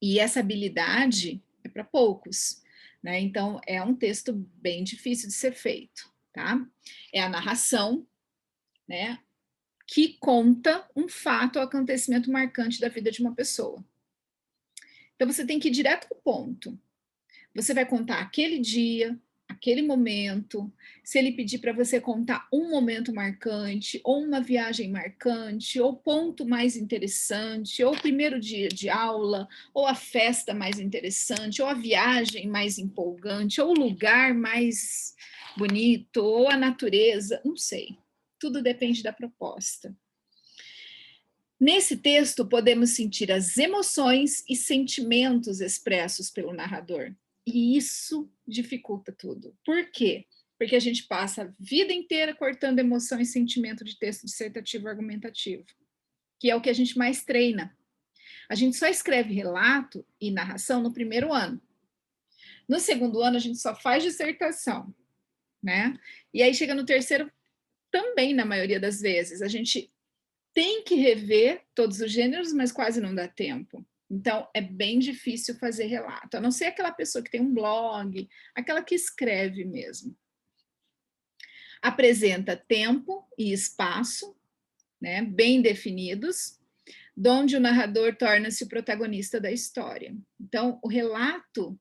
E essa habilidade é para poucos, né? Então, é um texto bem difícil de ser feito, tá? É a narração, né? Que conta um fato ou acontecimento marcante da vida de uma pessoa. Então, você tem que ir direto ao ponto. Você vai contar aquele dia, aquele momento. Se ele pedir para você contar um momento marcante, ou uma viagem marcante, ou ponto mais interessante, ou o primeiro dia de aula, ou a festa mais interessante, ou a viagem mais empolgante, ou o lugar mais bonito, ou a natureza, não sei. Tudo depende da proposta. Nesse texto, podemos sentir as emoções e sentimentos expressos pelo narrador. E isso dificulta tudo. Por quê? Porque a gente passa a vida inteira cortando emoção e sentimento de texto dissertativo argumentativo, que é o que a gente mais treina. A gente só escreve relato e narração no primeiro ano. No segundo ano, a gente só faz dissertação, né? E aí chega no terceiro, também, na maioria das vezes, a gente tem que rever todos os gêneros, mas quase não dá tempo. Então, é bem difícil fazer relato, a não ser aquela pessoa que tem um blog, aquela que escreve mesmo. Apresenta tempo e espaço, né, bem definidos, onde o narrador torna-se o protagonista da história. Então, o relato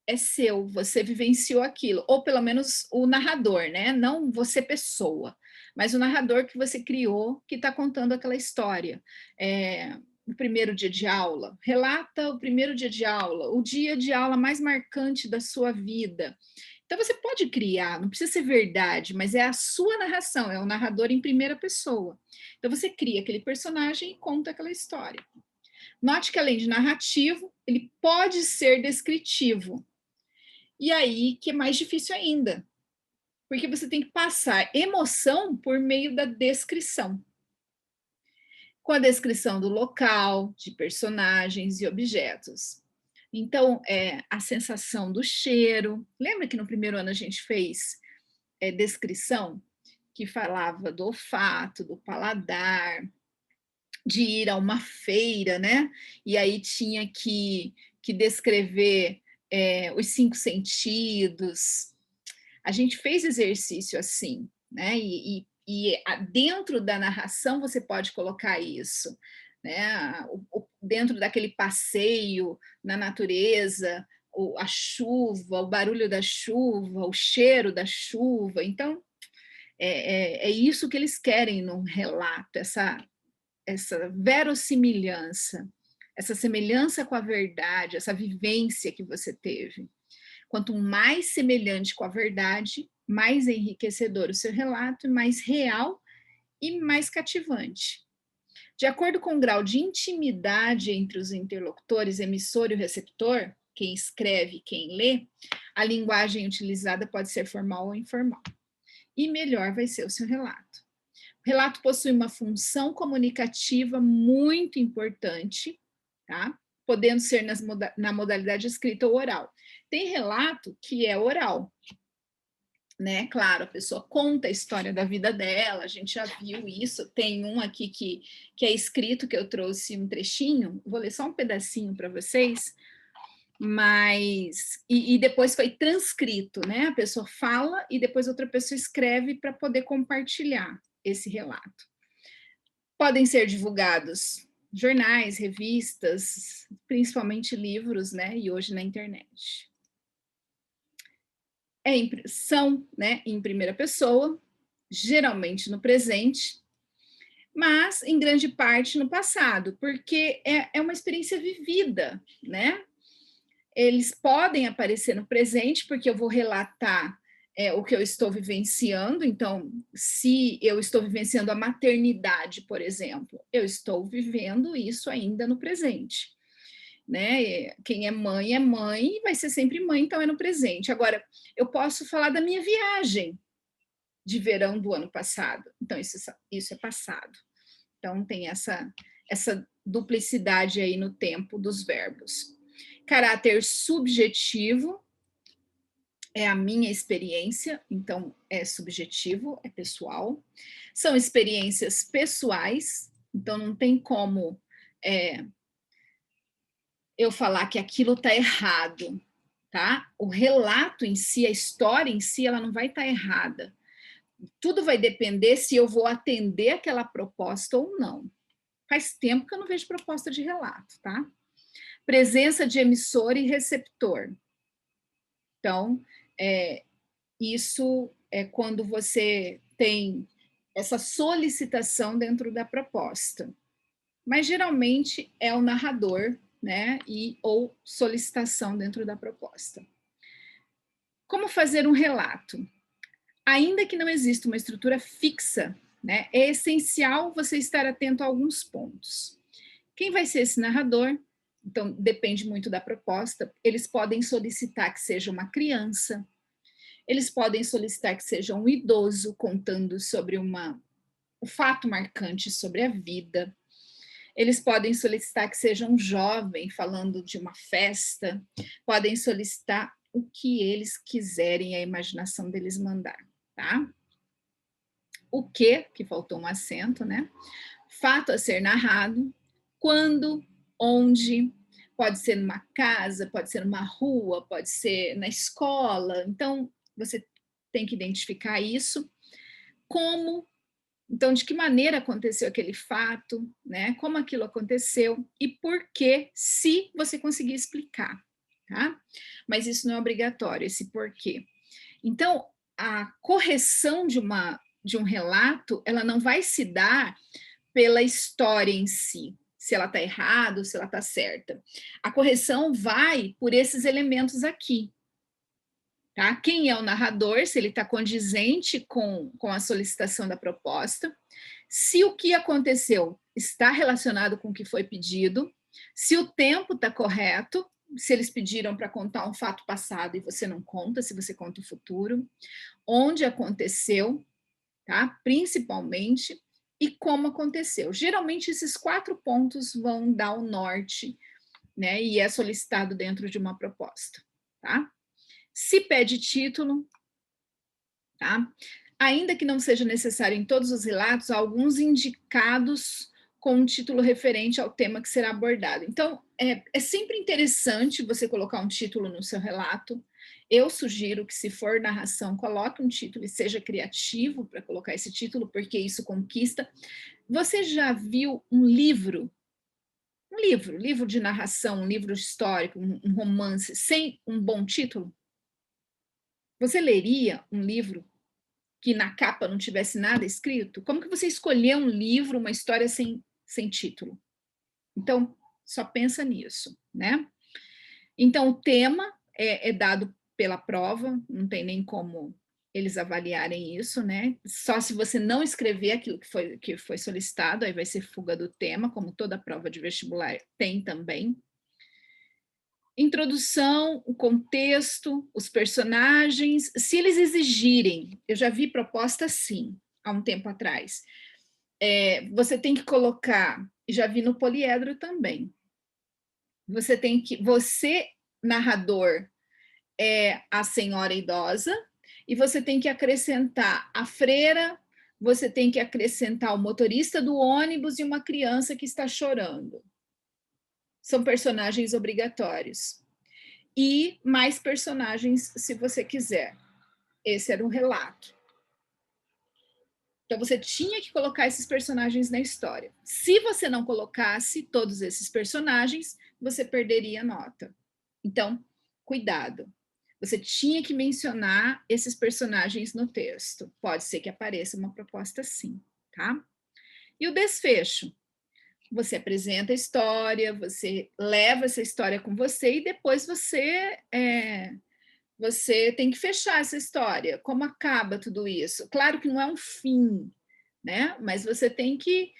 é seu, você vivenciou aquilo, ou pelo menos o narrador, né? Não você pessoa, mas o narrador que você criou, que está contando aquela história. O primeiro dia de aula, relata o primeiro dia de aula, o dia de aula mais marcante da sua vida. Então você pode criar, não precisa ser verdade, mas é a sua narração, é o narrador em primeira pessoa. Então você cria aquele personagem e conta aquela história. Note que além de narrativo, ele pode ser descritivo. E aí que é mais difícil ainda, porque você tem que passar emoção por meio da descrição. Com a descrição do local, de personagens e objetos. Então, a sensação do cheiro. Lembra que no primeiro ano a gente fez descrição? Que falava do olfato, do paladar, de ir a uma feira, né? E aí tinha que descrever os 5 sentidos. A gente fez exercício assim, né? Dentro da narração você pode colocar isso, né? Dentro daquele passeio na natureza, a chuva, o barulho da chuva, o cheiro da chuva. Então, é isso que eles querem no relato, essa verossimilhança, essa semelhança com a verdade, essa vivência que você teve. Quanto mais semelhante com a verdade, mais enriquecedor o seu relato, mais real e mais cativante. De acordo com o grau de intimidade entre os interlocutores, emissor e o receptor, quem escreve e quem lê, a linguagem utilizada pode ser formal ou informal. E melhor vai ser o seu relato. O relato possui uma função comunicativa muito importante, tá? Podendo ser na modalidade escrita ou oral. Tem relato que é oral, né? Claro, a pessoa conta a história da vida dela, a gente já viu isso. Tem um aqui que é escrito, que eu trouxe um trechinho, vou ler só um pedacinho para vocês, mas e depois foi transcrito, né? A pessoa fala e depois outra pessoa escreve para poder compartilhar esse relato. Podem ser divulgados jornais, revistas, principalmente livros, né? E hoje na internet. São, né, em primeira pessoa, geralmente no presente, mas em grande parte no passado, porque é uma experiência vivida, né? Eles podem aparecer no presente, porque eu vou relatar o que eu estou vivenciando. Então, se eu estou vivenciando a maternidade, por exemplo, eu estou vivendo isso ainda no presente, né? Quem é mãe e vai ser sempre mãe, então é no presente. Agora, eu posso falar da minha viagem de verão do ano passado, então isso é passado. Então, tem essa duplicidade aí no tempo dos verbos. Caráter subjetivo é a minha experiência, então é subjetivo, é pessoal. São experiências pessoais, então não tem como eu falar que aquilo está errado, tá? O relato em si, a história em si, ela não vai estar errada. Tudo vai depender se eu vou atender aquela proposta ou não. Faz tempo que eu não vejo proposta de relato, tá? Presença de emissor e receptor. Então, isso é quando você tem essa solicitação dentro da proposta. Mas, geralmente, é o narrador, né? Ou solicitação dentro da proposta. Como fazer um relato? Ainda que não exista uma estrutura fixa, né? É essencial você estar atento a alguns pontos. Quem vai ser esse narrador? Então, depende muito da proposta. Eles podem solicitar que seja uma criança, eles podem solicitar que seja um idoso contando sobre um fato marcante sobre a vida. Eles podem solicitar que seja um jovem falando de uma festa, podem solicitar o que eles quiserem, a imaginação deles mandar, tá? O que faltou um acento, né? Fato a ser narrado, quando, onde, pode ser numa casa, pode ser numa rua, pode ser na escola. Então, você tem que identificar isso. Como, então, de que maneira aconteceu aquele fato, né? Como aquilo aconteceu e por que, se você conseguir explicar, tá? Mas isso não é obrigatório, esse porquê. Então, a correção de um relato, ela não vai se dar pela história em si, se ela está errada ou se ela está certa. A correção vai por esses elementos aqui. Tá? Quem é o narrador, se ele está condizente com a solicitação da proposta, se o que aconteceu está relacionado com o que foi pedido, se o tempo está correto, se eles pediram para contar um fato passado e você não conta, se você conta o futuro, onde aconteceu, tá? Principalmente, e como aconteceu. Geralmente, esses 4 pontos vão dar o norte, né? E é solicitado dentro de uma proposta, tá? Se pede título, tá? Ainda que não seja necessário em todos os relatos, há alguns indicados com um título referente ao tema que será abordado. Então, é sempre interessante você colocar um título no seu relato. Eu sugiro que, se for narração, coloque um título e seja criativo para colocar esse título, porque isso conquista. Você já viu um livro de narração, um livro histórico, um romance, sem um bom título? Você leria um livro que na capa não tivesse nada escrito? Como que você escolheu um livro, uma história sem título? Então, só pensa nisso, né? Então, o tema é dado pela prova, não tem nem como eles avaliarem isso, né? Só se você não escrever aquilo que foi solicitado, aí vai ser fuga do tema, como toda prova de vestibular tem também. Introdução, o contexto, os personagens, se eles exigirem, eu já vi proposta assim, há um tempo atrás, você tem que colocar, já vi no poliedro também, você, narrador, é a senhora idosa, e você tem que acrescentar a freira, você tem que acrescentar o motorista do ônibus e uma criança que está chorando. São personagens obrigatórios. E mais personagens, se você quiser. Esse era um relato. Então, você tinha que colocar esses personagens na história. Se você não colocasse todos esses personagens, você perderia nota. Então, cuidado. Você tinha que mencionar esses personagens no texto. Pode ser que apareça uma proposta assim, tá? E o desfecho? Você apresenta a história, você leva essa história com você e depois você tem que fechar essa história. Como acaba tudo isso? Claro que não é um fim, né? Mas você tem que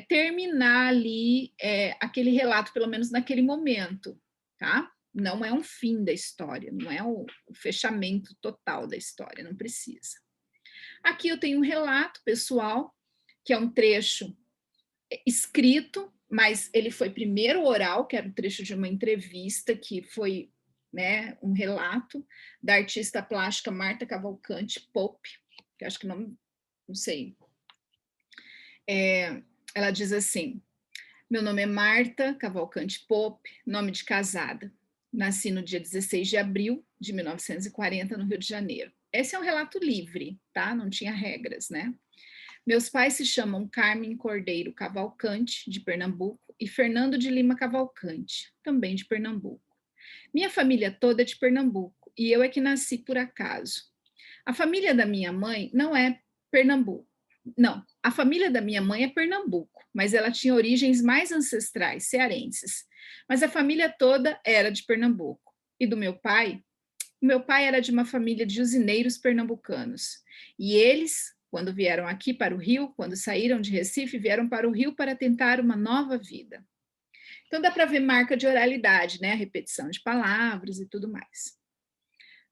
terminar ali aquele relato, pelo menos naquele momento, tá? Não é um fim da história, não é o fechamento total da história, não precisa. Aqui eu tenho um relato pessoal, que é um trecho escrito, mas ele foi primeiro oral, que era um trecho de uma entrevista, que foi, né, um relato da artista plástica Marta Cavalcante Pope, que acho que não sei. Ela diz assim: meu nome é Marta Cavalcante Pope, nome de casada. Nasci no dia 16 de abril de 1940, no Rio de Janeiro. Esse é um relato livre, tá? Não tinha regras, né? Meus pais se chamam Carmen Cordeiro Cavalcante, de Pernambuco, e Fernando de Lima Cavalcante, também de Pernambuco. Minha família toda é de Pernambuco, e eu é que nasci por acaso. A família da minha mãe não é Pernambuco. Não, a família da minha mãe é Pernambuco, mas ela tinha origens mais ancestrais, cearenses. Mas a família toda era de Pernambuco. E do meu pai? O meu pai era de uma família de usineiros pernambucanos. E eles, quando vieram aqui para o Rio, quando saíram de Recife, vieram para o Rio para tentar uma nova vida. Então dá para ver marca de oralidade, né? A repetição de palavras e tudo mais.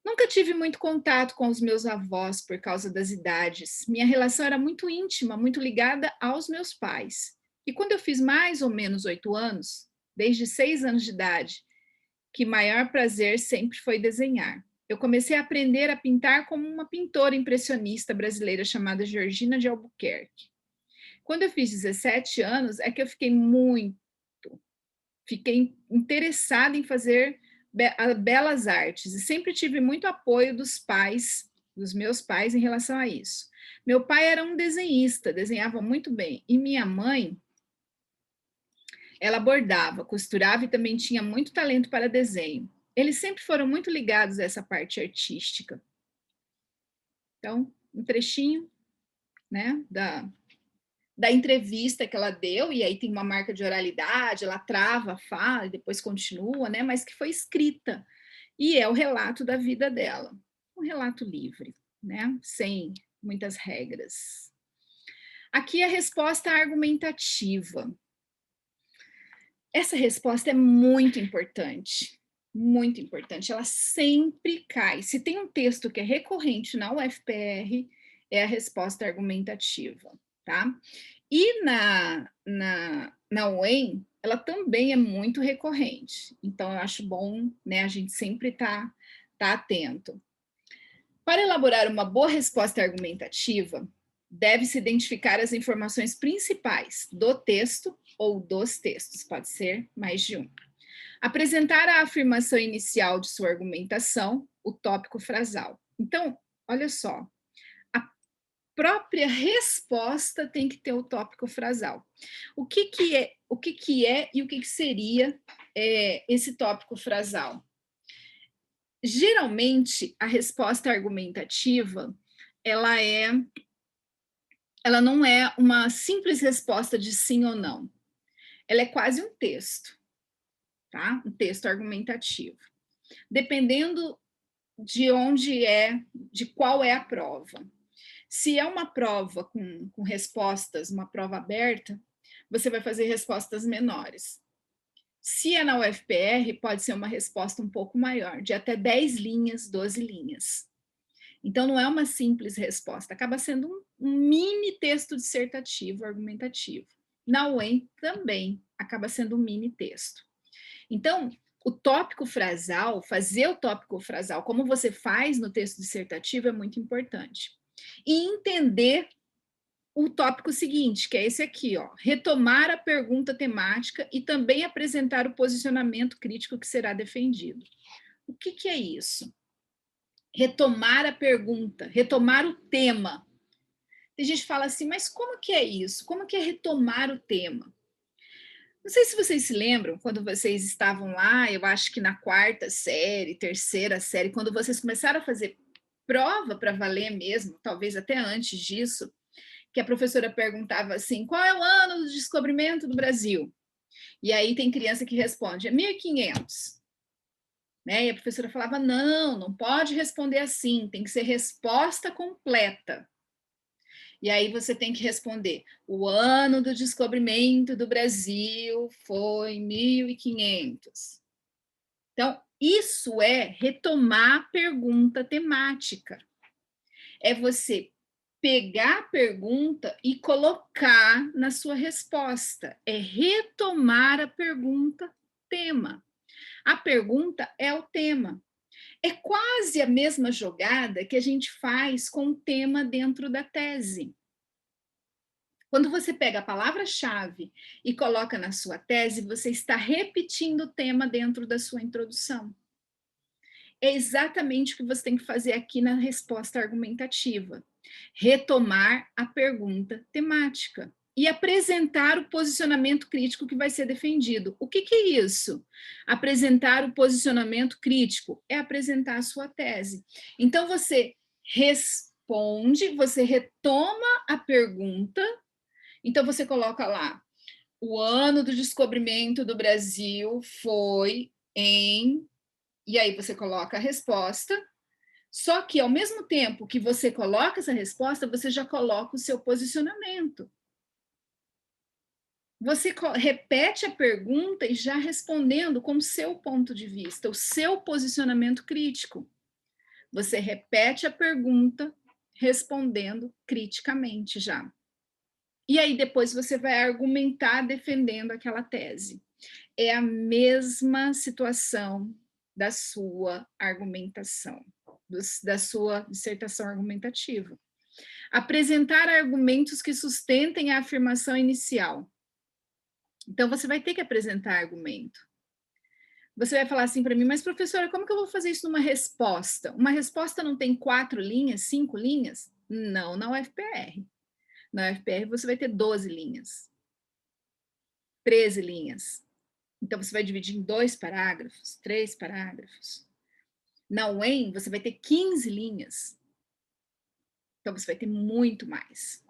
Nunca tive muito contato com os meus avós por causa das idades. Minha relação era muito íntima, muito ligada aos meus pais. E quando eu fiz mais ou menos 8 anos, desde 6 anos de idade, que maior prazer sempre foi desenhar. Eu comecei a aprender a pintar como uma pintora impressionista brasileira chamada Georgina de Albuquerque. Quando eu fiz 17 anos, é que eu fiquei interessada em fazer belas artes e sempre tive muito apoio dos meus pais em relação a isso. Meu pai era um desenhista, desenhava muito bem, e minha mãe, ela bordava, costurava e também tinha muito talento para desenho. Eles sempre foram muito ligados a essa parte artística. Então, um trechinho, né, da entrevista que ela deu, e aí tem uma marca de oralidade, ela trava, fala e depois continua, né, mas que foi escrita. E é o relato da vida dela. Um relato livre, né, sem muitas regras. Aqui a resposta argumentativa. Essa resposta é muito importante, ela sempre cai. Se tem um texto que é recorrente na UFPR, é a resposta argumentativa, tá? E na UEM, ela também é muito recorrente, então eu acho bom, né, a gente sempre tá atento. Para elaborar uma boa resposta argumentativa, Deve-se identificar as informações principais do texto ou dos textos, pode ser mais de um. Apresentar a afirmação inicial de sua argumentação, o tópico frasal. Então, olha só, a própria resposta tem que ter o tópico frasal. O que é e o que seria esse tópico frasal? Geralmente, a resposta argumentativa, ela não é uma simples resposta de sim ou não. Ela é quase um texto, tá? Um texto argumentativo. Dependendo de onde de qual é a prova. Se é uma prova com respostas, uma prova aberta, você vai fazer respostas menores. Se é na UFPR, pode ser uma resposta um pouco maior, de até 10 linhas, 12 linhas. Então, não é uma simples resposta, acaba sendo um mini texto dissertativo, argumentativo. Na UEM também acaba sendo um mini texto. Então, o tópico frasal, fazer o tópico frasal, como você faz no texto dissertativo, é muito importante. E entender o tópico seguinte, que é esse aqui, ó, retomar a pergunta temática e também apresentar o posicionamento crítico que será defendido. O que é isso? Retomar a pergunta, retomar o tema. Tem gente que fala assim, mas como que é isso? Como que é retomar o tema? Não sei se vocês se lembram, quando vocês estavam lá, eu acho que na quarta série, terceira série, quando vocês começaram a fazer prova para valer mesmo, talvez até antes disso, que a professora perguntava assim, qual é o ano do descobrimento do Brasil? E aí tem criança que responde, é 1500. Né? E a professora falava, não pode responder assim, tem que ser resposta completa. E aí você tem que responder, o ano do descobrimento do Brasil foi 1500. Então, isso é retomar a pergunta temática. É você pegar a pergunta e colocar na sua resposta. É retomar a pergunta tema. A pergunta é o tema. É quase a mesma jogada que a gente faz com o tema dentro da tese. Quando você pega a palavra-chave e coloca na sua tese, você está repetindo o tema dentro da sua introdução. É exatamente o que você tem que fazer aqui na resposta argumentativa. Retomar a pergunta temática e apresentar o posicionamento crítico que vai ser defendido. O que é isso? Apresentar o posicionamento crítico é apresentar a sua tese. Então, você responde, você retoma a pergunta, então você coloca lá, o ano do descobrimento do Brasil foi em... E aí você coloca a resposta, só que ao mesmo tempo que você coloca essa resposta, você já coloca o seu posicionamento. Você repete a pergunta e já respondendo com o seu ponto de vista, o seu posicionamento crítico. Você repete a pergunta respondendo criticamente já. E aí depois você vai argumentar defendendo aquela tese. É a mesma situação da sua argumentação, da sua dissertação argumentativa. Apresentar argumentos que sustentem a afirmação inicial. Então, você vai ter que apresentar argumento. Você vai falar assim para mim, mas professora, como que eu vou fazer isso numa resposta? Uma resposta não tem 4 linhas, 5 linhas? Não, na UFPR. Na UFPR você vai ter 12 linhas, 13 linhas. Então, você vai dividir em 2 parágrafos, 3 parágrafos. Na UEM, você vai ter 15 linhas. Então, você vai ter muito mais.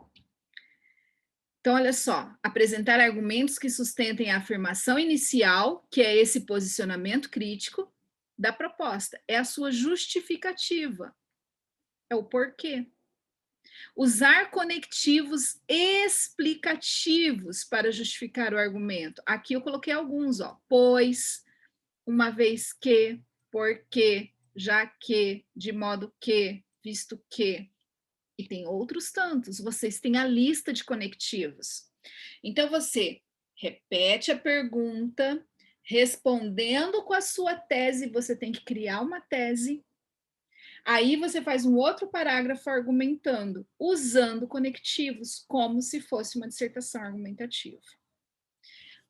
Então, olha só, apresentar argumentos que sustentem a afirmação inicial, que é esse posicionamento crítico da proposta, é a sua justificativa, é o porquê. Usar conectivos explicativos para justificar o argumento. Aqui eu coloquei alguns, ó, pois, uma vez que, porque, já que, de modo que, visto que. E tem outros tantos, vocês têm a lista de conectivos. Então, você repete a pergunta, respondendo com a sua tese, você tem que criar uma tese, Aí você faz um outro parágrafo argumentando, usando conectivos, como se fosse uma dissertação argumentativa.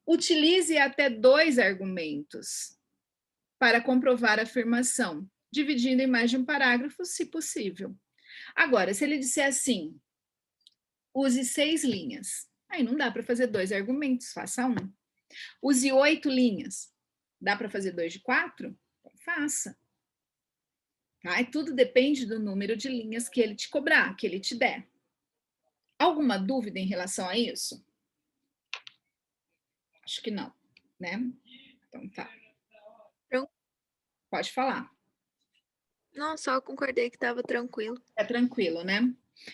Utilize até 2 argumentos para comprovar a afirmação, dividindo em mais de um parágrafo, se possível. Agora, se ele disser assim, use 6 linhas, aí não dá para fazer 2 argumentos, faça 1. Use 8 linhas, dá para fazer 2 de 4? Então, faça. Tá? E tudo depende do número de linhas que ele te cobrar, que ele te der. Alguma dúvida em relação a isso? Acho que não, né? Então tá. Pode falar. Não, só concordei que estava tranquilo. É tranquilo, né?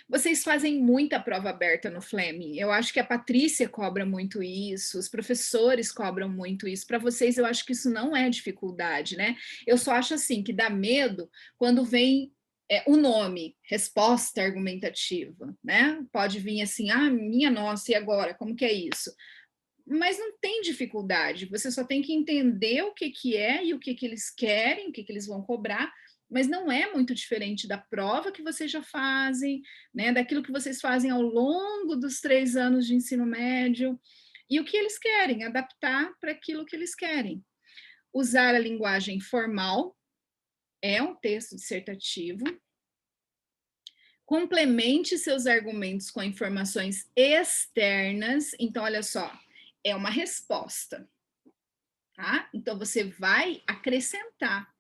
Vocês fazem muita prova aberta no Fleming. Eu acho que a Patrícia cobra muito isso, os professores cobram muito isso. Para vocês, eu acho que isso não é dificuldade, né? Eu só acho assim que dá medo quando vem o nome, resposta argumentativa, né? Pode vir assim, ah, minha nossa, e agora? Como que é isso? Mas não tem dificuldade, você só tem que entender o que é e o que eles querem, o que eles vão cobrar, mas não é muito diferente da prova que vocês já fazem, né, daquilo que vocês fazem ao longo dos 3 anos de ensino médio, e o que eles querem, adaptar para aquilo que eles querem. Usar a linguagem formal, é um texto dissertativo. Complemente seus argumentos com informações externas, então, olha só, é uma resposta, tá? Então, você vai acrescentar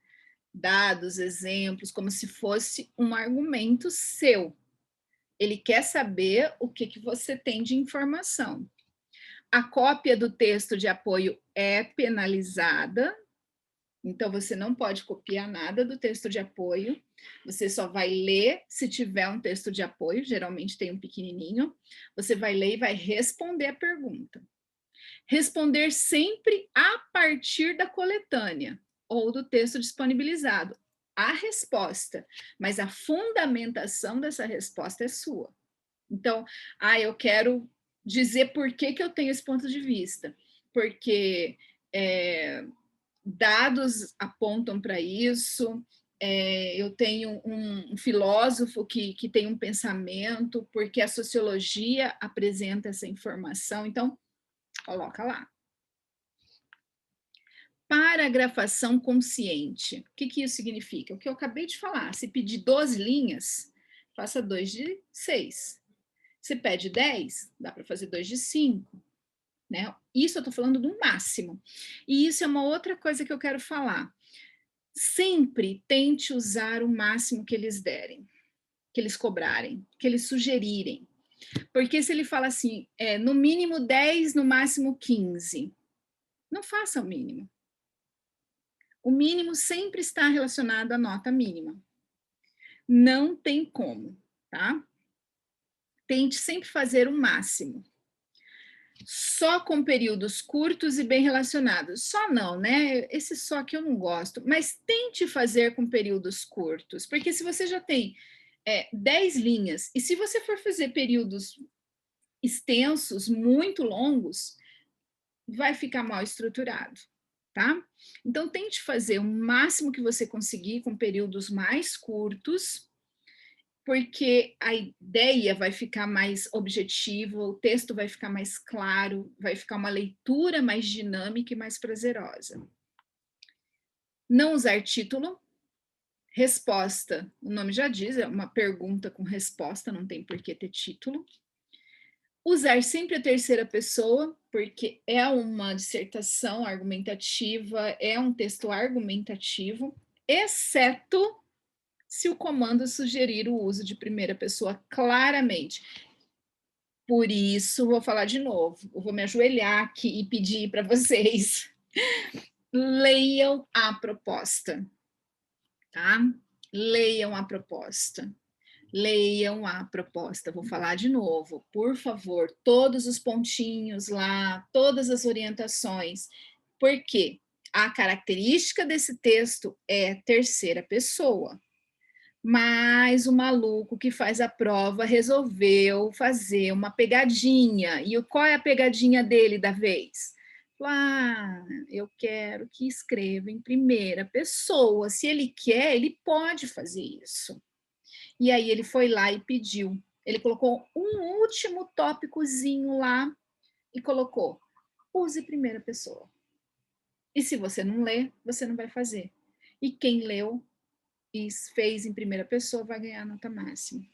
dados, exemplos, como se fosse um argumento seu. Ele quer saber o que você tem de informação. A cópia do texto de apoio é penalizada, então você não pode copiar nada do texto de apoio, você só vai ler se tiver um texto de apoio, geralmente tem um pequenininho, você vai ler e vai responder a pergunta. Responder sempre a partir da coletânea ou do texto disponibilizado. A resposta, mas a fundamentação dessa resposta é sua. Então, eu quero dizer por que eu tenho esse ponto de vista. Porque dados apontam para isso, eu tenho um filósofo que tem um pensamento, porque a sociologia apresenta essa informação. Então, coloca lá. Paragrafação consciente. O que isso significa? O que eu acabei de falar. Se pedir 12 linhas, faça 2 de 6. Se pede 10, dá para fazer 2 de 5. Né? Isso eu estou falando do máximo. E isso é uma outra coisa que eu quero falar. Sempre tente usar o máximo que eles derem, que eles cobrarem, que eles sugerirem. Porque se ele fala assim, no mínimo 10, no máximo 15, não faça o mínimo. O mínimo sempre está relacionado à nota mínima. Não tem como, tá? Tente sempre fazer o máximo. Só com períodos curtos e bem relacionados. Só não, né? Esse só que eu não gosto. Mas tente fazer com períodos curtos. Porque se você já tem 10 linhas, e se você for fazer períodos extensos, muito longos, vai ficar mal estruturado. Tá? Então, tente fazer o máximo que você conseguir com períodos mais curtos, porque a ideia vai ficar mais objetiva, o texto vai ficar mais claro, vai ficar uma leitura mais dinâmica e mais prazerosa. Não usar título. Resposta, o nome já diz, é uma pergunta com resposta, não tem por que ter título. Usar sempre a terceira pessoa, porque é uma dissertação argumentativa, é um texto argumentativo, exceto se o comando sugerir o uso de primeira pessoa claramente. Por isso, vou falar de novo, eu vou me ajoelhar aqui e pedir para vocês, leiam a proposta, tá? Leiam a proposta. Leiam a proposta, vou falar de novo, por favor, todos os pontinhos lá, todas as orientações, porque a característica desse texto é terceira pessoa, mas o maluco que faz a prova resolveu fazer uma pegadinha, e qual é a pegadinha dele da vez? Eu quero que escreva em primeira pessoa. Se ele quer, ele pode fazer isso. E aí ele foi lá e pediu. Ele colocou um último tópicozinho lá e colocou: use primeira pessoa. E se você não lê, você não vai fazer. E quem leu e fez em primeira pessoa vai ganhar a nota máxima.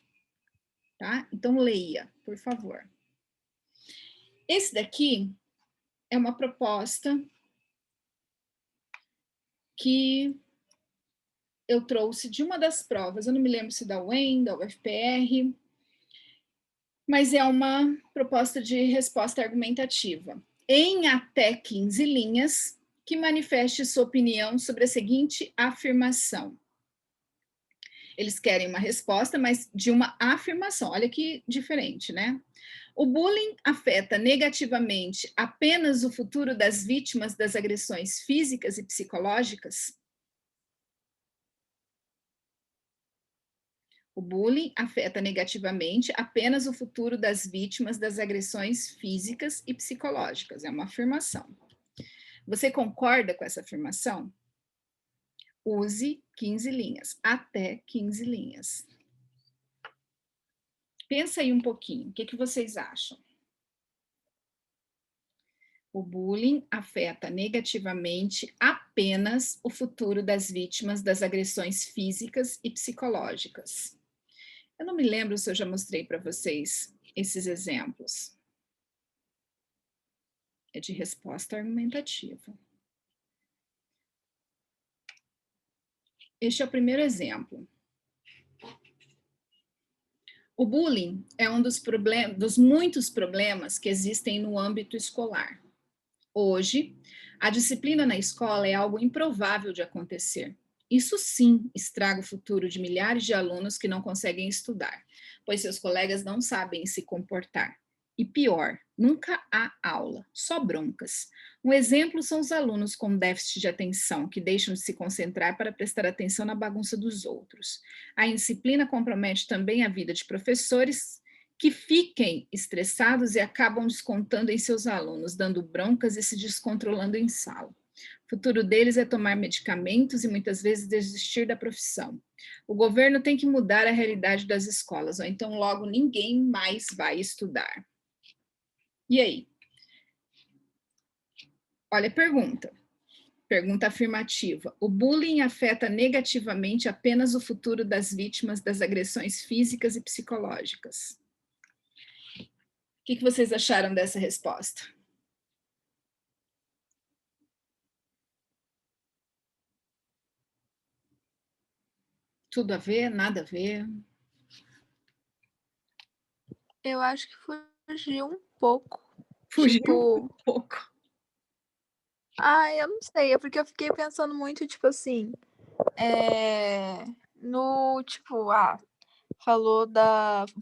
Tá? Então leia, por favor. Esse daqui é uma proposta que eu trouxe de uma das provas, eu não me lembro se da UEM, da UFPR, mas é uma proposta de resposta argumentativa, em até 15 linhas, que manifeste sua opinião sobre a seguinte afirmação. Eles querem uma resposta, mas de uma afirmação. Olha que diferente, né? O bullying afeta negativamente apenas o futuro das vítimas das agressões físicas e psicológicas? O bullying afeta negativamente apenas o futuro das vítimas das agressões físicas e psicológicas. É uma afirmação. Você concorda com essa afirmação? Use 15 linhas, até 15 linhas. Pensa aí um pouquinho, o que vocês acham? O bullying afeta negativamente apenas o futuro das vítimas das agressões físicas e psicológicas. Eu não me lembro se eu já mostrei para vocês esses exemplos. É de resposta argumentativa. Este é o primeiro exemplo. O bullying é um dos muitos problemas que existem no âmbito escolar. Hoje, a disciplina na escola é algo improvável de acontecer. Isso sim estraga o futuro de milhares de alunos que não conseguem estudar, pois seus colegas não sabem se comportar. E pior, nunca há aula, só broncas. Um exemplo são os alunos com déficit de atenção, que deixam de se concentrar para prestar atenção na bagunça dos outros. A indisciplina compromete também a vida de professores que fiquem estressados e acabam descontando em seus alunos, dando broncas e se descontrolando em sala. O futuro deles é tomar medicamentos e muitas vezes desistir da profissão. O governo tem que mudar a realidade das escolas, ou então logo ninguém mais vai estudar. E aí? Olha a pergunta. Pergunta afirmativa. O bullying afeta negativamente apenas o futuro das vítimas das agressões físicas e psicológicas. O que vocês acharam dessa resposta? Tudo a ver? Nada a ver? Eu acho que fugiu um pouco. Fugiu um pouco. Eu não sei, é porque eu fiquei pensando muito, tipo assim,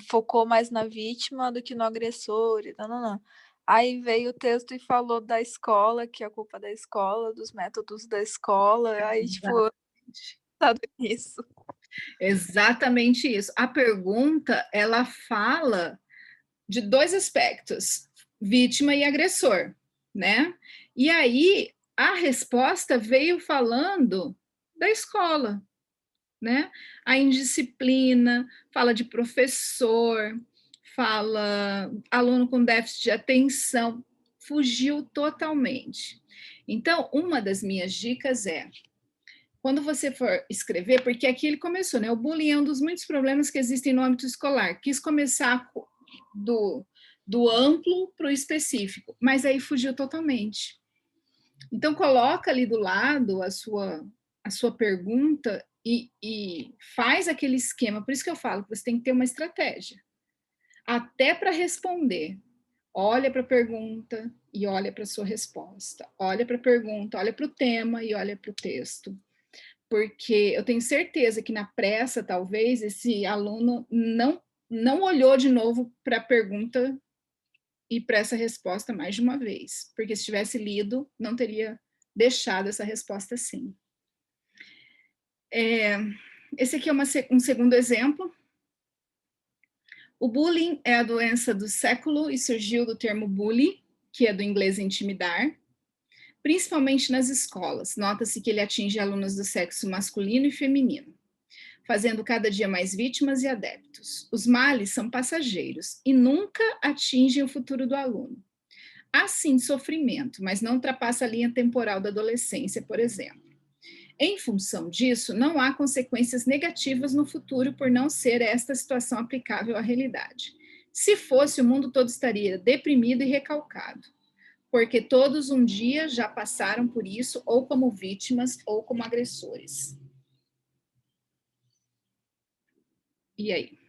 focou mais na vítima do que no agressor, e não. Aí veio o texto e falou da escola, que é a culpa da escola, dos métodos da escola, aí, tipo, tudo isso. Exatamente isso. A pergunta, ela fala de dois aspectos, vítima e agressor, né? E aí, a resposta veio falando da escola, né? A indisciplina, fala de professor, fala aluno com déficit de atenção, fugiu totalmente. Então, uma das minhas dicas é, quando você for escrever, porque aqui ele começou, né? O bullying é um dos muitos problemas que existem no âmbito escolar. Quis começar do amplo para o específico, mas aí fugiu totalmente. Então, coloca ali do lado a sua pergunta e faz aquele esquema. Por isso que eu falo que você tem que ter uma estratégia. Até para responder. Olha para a pergunta e olha para a sua resposta. Olha para a pergunta, olha para o tema e olha para o texto. Porque eu tenho certeza que na pressa, talvez, esse aluno não olhou de novo para a pergunta e para essa resposta mais de uma vez, porque se tivesse lido, não teria deixado essa resposta assim. Esse aqui é um segundo exemplo. O bullying é a doença do século e surgiu do termo bully, que é do inglês intimidar, principalmente nas escolas. Nota-se que ele atinge alunos do sexo masculino e feminino, fazendo cada dia mais vítimas e adeptos. Os males são passageiros e nunca atingem o futuro do aluno. Há sim sofrimento, mas não ultrapassa a linha temporal da adolescência, por exemplo. Em função disso, não há consequências negativas no futuro por não ser esta situação aplicável à realidade. Se fosse, o mundo todo estaria deprimido e recalcado, porque todos um dia já passaram por isso, ou como vítimas, ou como agressores. E aí?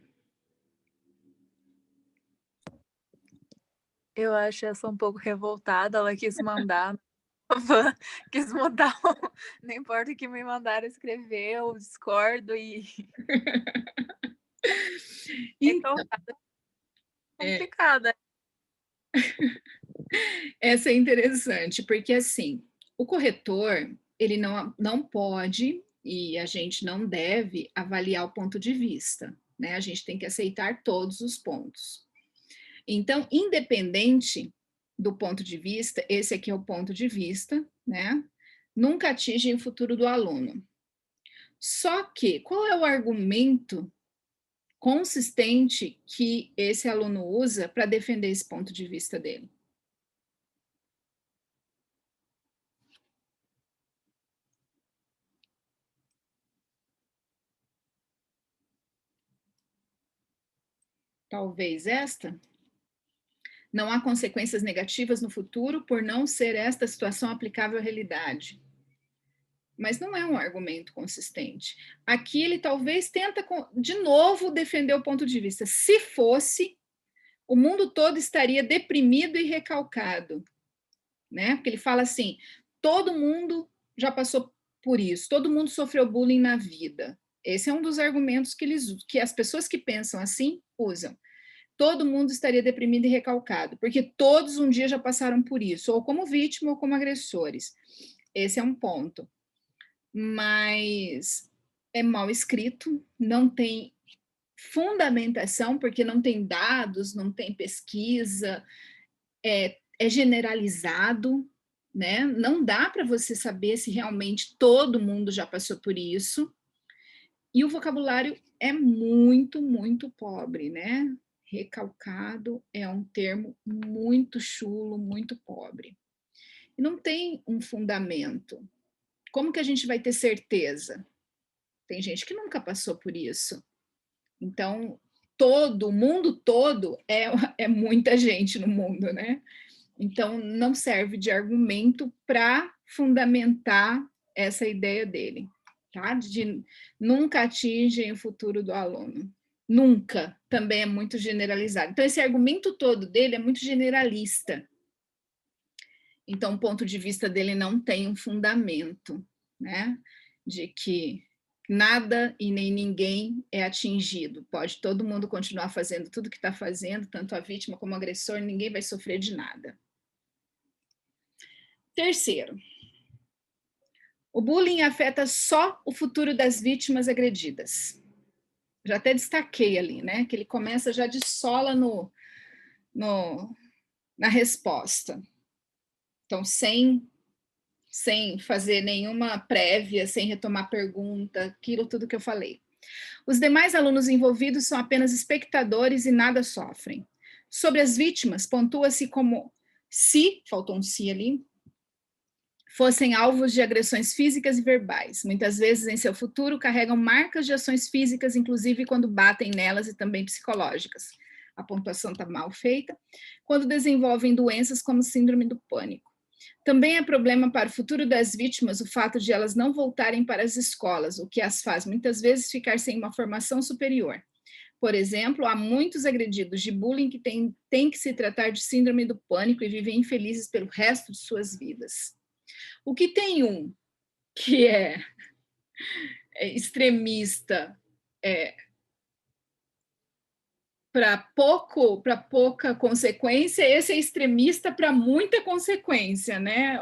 Eu acho essa um pouco revoltada, ela quis mandar, quis mudar, não importa o que me mandaram escrever, eu discordo e... Então, complicada. Essa é interessante, porque assim, o corretor, ele não pode e a gente não deve avaliar o ponto de vista, né? A gente tem que aceitar todos os pontos. Então, independente do ponto de vista, esse aqui é o ponto de vista, né? Nunca atinge o futuro do aluno. Só que, qual é o argumento consistente que esse aluno usa para defender esse ponto de vista dele? Talvez esta? Não há consequências negativas no futuro por não ser esta situação aplicável à realidade. Mas não é um argumento consistente. Aqui ele talvez tenta, de novo, defender o ponto de vista. Se fosse, o mundo todo estaria deprimido e recalcado, né? Porque ele fala assim, todo mundo já passou por isso, todo mundo sofreu bullying na vida. Esse é um dos argumentos que as pessoas que pensam assim usam. Todo mundo estaria deprimido e recalcado, porque todos um dia já passaram por isso, ou como vítima ou como agressores. Esse é um ponto. Mas é mal escrito, não tem fundamentação, porque não tem dados, não tem pesquisa, é generalizado, né? Não dá para você saber se realmente todo mundo já passou por isso. E o vocabulário é muito, muito pobre, né? Recalcado é um termo muito chulo, muito pobre. E não tem um fundamento. Como que a gente vai ter certeza? Tem gente que nunca passou por isso. Então, o mundo todo é muita gente no mundo, né? Então, não serve de argumento para fundamentar essa ideia dele, tá? De nunca atingem o futuro do aluno. Nunca, também é muito generalizado. Então, esse argumento todo dele é muito generalista. Então, o ponto de vista dele não tem um fundamento, né? De que nada e nem ninguém é atingido. Pode todo mundo continuar fazendo tudo que está fazendo, tanto a vítima como o agressor, ninguém vai sofrer de nada. Terceiro, o bullying afeta só o futuro das vítimas agredidas. Já até destaquei ali, né? Que ele começa já de sola na resposta. Então, sem fazer nenhuma prévia, sem retomar pergunta, aquilo tudo que eu falei. Os demais alunos envolvidos são apenas espectadores e nada sofrem. Sobre as vítimas, pontua-se como se, faltou um se ali, fossem alvos de agressões físicas e verbais. Muitas vezes, em seu futuro, carregam marcas de ações físicas, inclusive quando batem nelas e também psicológicas. A pontuação está mal feita. Quando desenvolvem doenças como síndrome do pânico. Também é problema para o futuro das vítimas o fato de elas não voltarem para as escolas, o que as faz muitas vezes ficar sem uma formação superior. Por exemplo, há muitos agredidos de bullying que têm que se tratar de síndrome do pânico e vivem infelizes pelo resto de suas vidas. O que tem um que é extremista para pouca consequência, esse é extremista para muita consequência, né?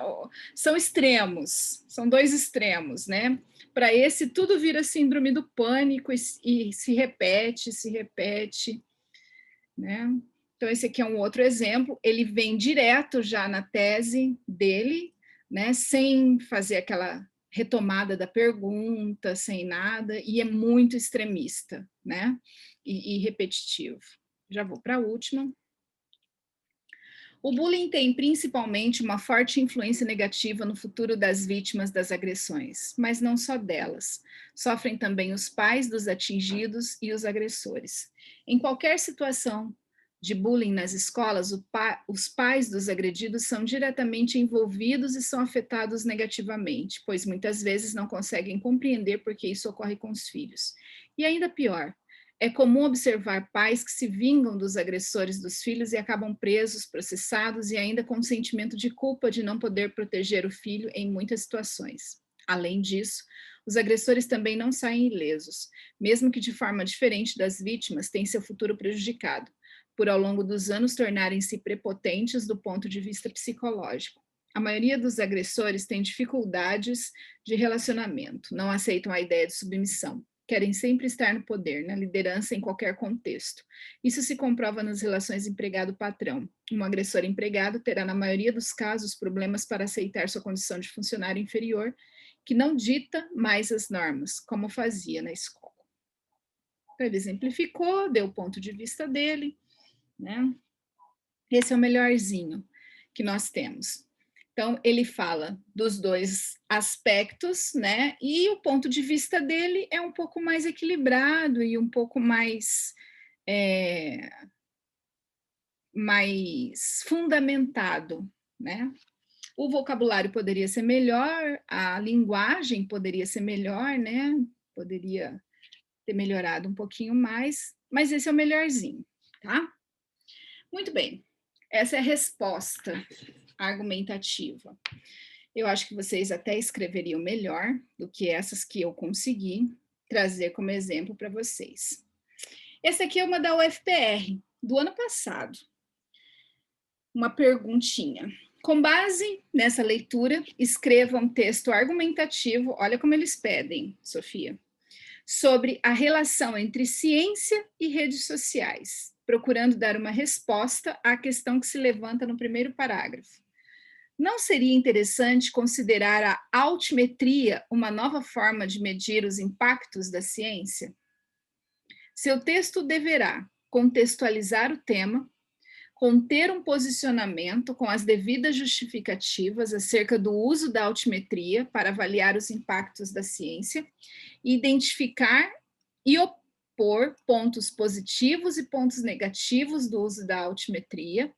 São extremos, são dois extremos, né? Para esse, tudo vira síndrome do pânico e se repete, né? Então, esse aqui é um outro exemplo, ele vem direto já na tese dele, né? Sem fazer aquela retomada da pergunta, sem nada, e é muito extremista, né? E repetitivo. Já vou para a última. O bullying tem principalmente uma forte influência negativa no futuro das vítimas das agressões, mas não só delas. Sofrem também os pais dos atingidos e os agressores. Em qualquer situação de bullying nas escolas, os pais dos agredidos são diretamente envolvidos e são afetados negativamente, pois muitas vezes não conseguem compreender por que isso ocorre com os filhos. E ainda pior, é comum observar pais que se vingam dos agressores dos filhos e acabam presos, processados e ainda com sentimento de culpa de não poder proteger o filho em muitas situações. Além disso, os agressores também não saem ilesos, mesmo que de forma diferente das vítimas, têm seu futuro prejudicado, por ao longo dos anos tornarem-se prepotentes do ponto de vista psicológico. A maioria dos agressores tem dificuldades de relacionamento, não aceitam a ideia de submissão. Querem sempre estar no poder, na liderança em qualquer contexto. Isso se comprova nas relações empregado-patrão. Um agressor empregado terá, na maioria dos casos, problemas para aceitar sua condição de funcionário inferior, que não dita mais as normas, como fazia na escola. Então, ele exemplificou, deu o ponto de vista dele, né? Esse é o melhorzinho que nós temos. Então, ele fala dos dois aspectos, né? E o ponto de vista dele é um pouco mais equilibrado e um pouco mais fundamentado, né? O vocabulário poderia ser melhor, a linguagem poderia ser melhor, né? Poderia ter melhorado um pouquinho mais, mas esse é o melhorzinho, tá? Muito bem. Essa é a resposta argumentativa. Eu acho que vocês até escreveriam melhor do que essas que eu consegui trazer como exemplo para vocês. Essa aqui é uma da UFPR, do ano passado. Uma perguntinha. Com base nessa leitura, escreva um texto argumentativo, olha como eles pedem, Sofia, sobre a relação entre ciência e redes sociais, procurando dar uma resposta à questão que se levanta no primeiro parágrafo. Não seria interessante considerar a altimetria uma nova forma de medir os impactos da ciência? Seu texto deverá contextualizar o tema, conter um posicionamento com as devidas justificativas acerca do uso da altimetria para avaliar os impactos da ciência, identificar e opor pontos positivos e pontos negativos do uso da altimetria,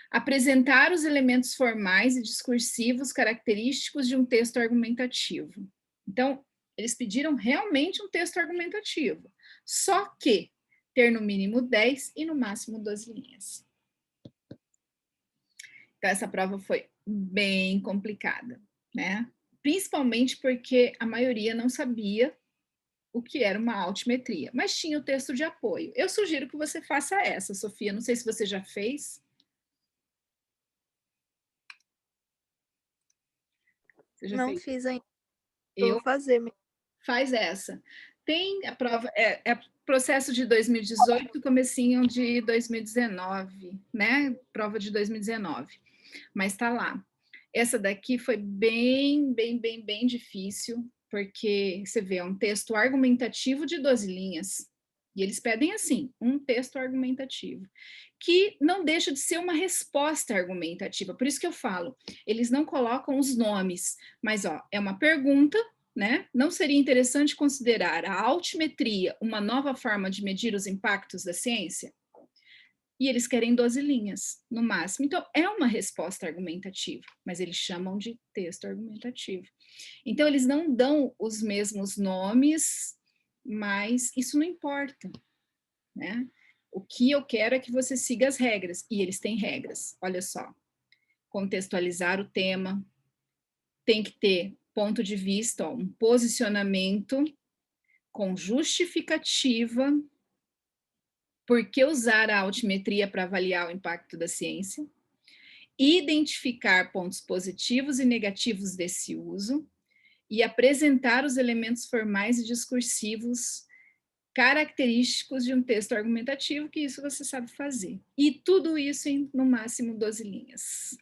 apresentar os elementos formais e discursivos característicos de um texto argumentativo. Então, eles pediram realmente um texto argumentativo, só que ter no mínimo 10 e no máximo 12 linhas. Então, essa prova foi bem complicada, né? Principalmente porque a maioria não sabia o que era uma altimetria, mas tinha o texto de apoio. Eu sugiro que você faça essa, Sofia, não sei se você já fez. Você já Não fez? fiz ainda. Eu Vou fazer. faz essa. Tem a prova, é processo de 2018, comecinho de 2019, né? Prova de 2019. Mas tá lá. Essa daqui foi bem difícil, porque você vê, é um texto argumentativo de 12 linhas. E eles pedem assim, um texto argumentativo, que não deixa de ser uma resposta argumentativa. Por isso que eu falo, eles não colocam os nomes, mas ó, é uma pergunta, né? Não seria interessante considerar a altimetria uma nova forma de medir os impactos da ciência? E eles querem 12 linhas, no máximo. Então, é uma resposta argumentativa, mas eles chamam de texto argumentativo. Então, eles não dão os mesmos nomes, mas isso não importa, né? O que eu quero é que você siga as regras, e eles têm regras, olha só. Contextualizar o tema, tem que ter ponto de vista, ó, um posicionamento com justificativa. Por que usar a altimetria para avaliar o impacto da ciência? Identificar pontos positivos e negativos desse uso e apresentar os elementos formais e discursivos característicos de um texto argumentativo, que isso você sabe fazer. E tudo isso em, no máximo, 12 linhas.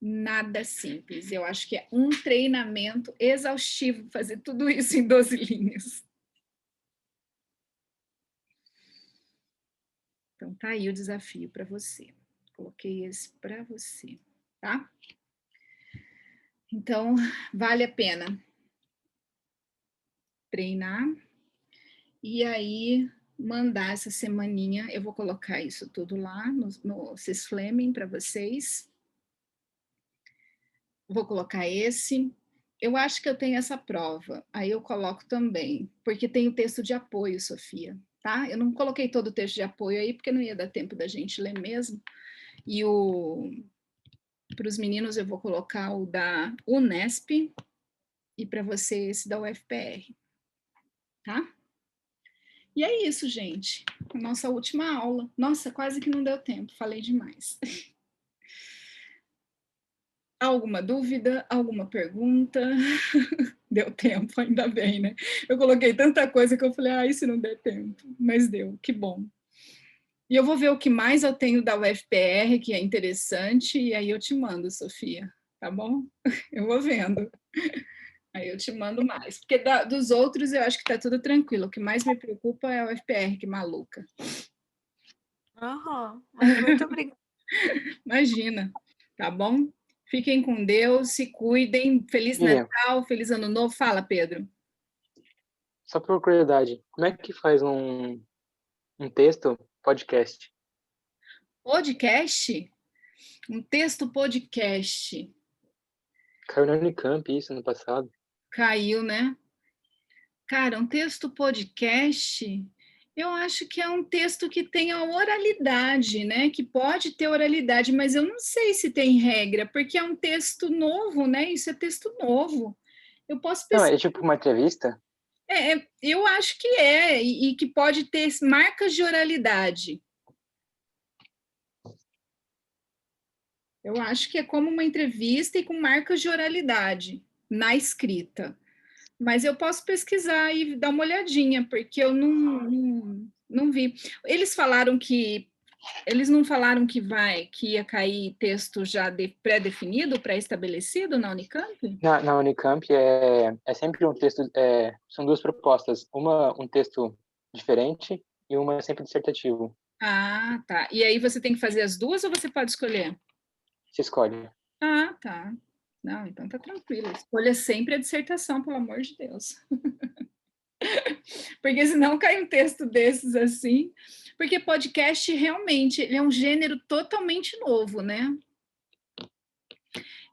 nada simples. Eu acho que é um treinamento exaustivo fazer tudo isso em 12 linhas. Então, tá aí o desafio para você. Coloquei esse para você, tá? Então, vale a pena treinar e aí mandar essa semaninha. Eu vou colocar isso tudo lá no Cisfleming para vocês. Vou colocar esse. Eu acho que eu tenho essa prova. Aí eu coloco também, porque tem o texto de apoio, Sofia, tá? Eu não coloquei todo o texto de apoio aí, porque não ia dar tempo da gente ler mesmo. E para os meninos eu vou colocar o da Unesp e para você esse da UFPR, tá? E é isso, gente. A nossa última aula. Nossa, quase que não deu tempo, falei demais. Alguma dúvida? Alguma pergunta? Deu tempo, ainda bem, né? Eu coloquei tanta coisa que eu falei, e se não der tempo? Mas deu, que bom. E eu vou ver o que mais eu tenho da UFPR, que é interessante, e aí eu te mando, Sofia, tá bom? Eu vou vendo. Aí eu te mando mais. Porque dos outros eu acho que tá tudo tranquilo. O que mais me preocupa é a UFPR, que maluca. Mas muito obrigada. Imagina, tá bom? Fiquem com Deus, se cuidem. Feliz Miriam, Natal, feliz Ano Novo. Fala, Pedro. só por curiosidade, como é que faz um texto podcast? Podcast? Um texto podcast. Caiu na Unicamp isso no passado. Caiu, né? Cara, um texto podcast, eu acho que é um texto que tem a oralidade, né? Que pode ter oralidade, mas eu não sei se tem regra, porque é um texto novo, né? Isso é texto novo. Eu posso Não, pesquisar. é tipo uma entrevista? Eu acho que e que pode ter marcas de oralidade. Eu acho que é como uma entrevista e com marcas de oralidade na escrita. Mas eu posso pesquisar e dar uma olhadinha, porque eu não vi. Eles não falaram que ia cair texto já pré-definido, pré-estabelecido na Unicamp? Na Unicamp é sempre um texto, são duas propostas, um texto diferente e uma é sempre dissertativo. Ah, tá. E aí você tem que fazer as duas ou você pode escolher? Você escolhe. Ah, tá. Não, então tá tranquilo. Escolha sempre a dissertação, pelo amor de Deus. Porque senão cai um texto desses assim. Porque podcast realmente ele é um gênero totalmente novo, né?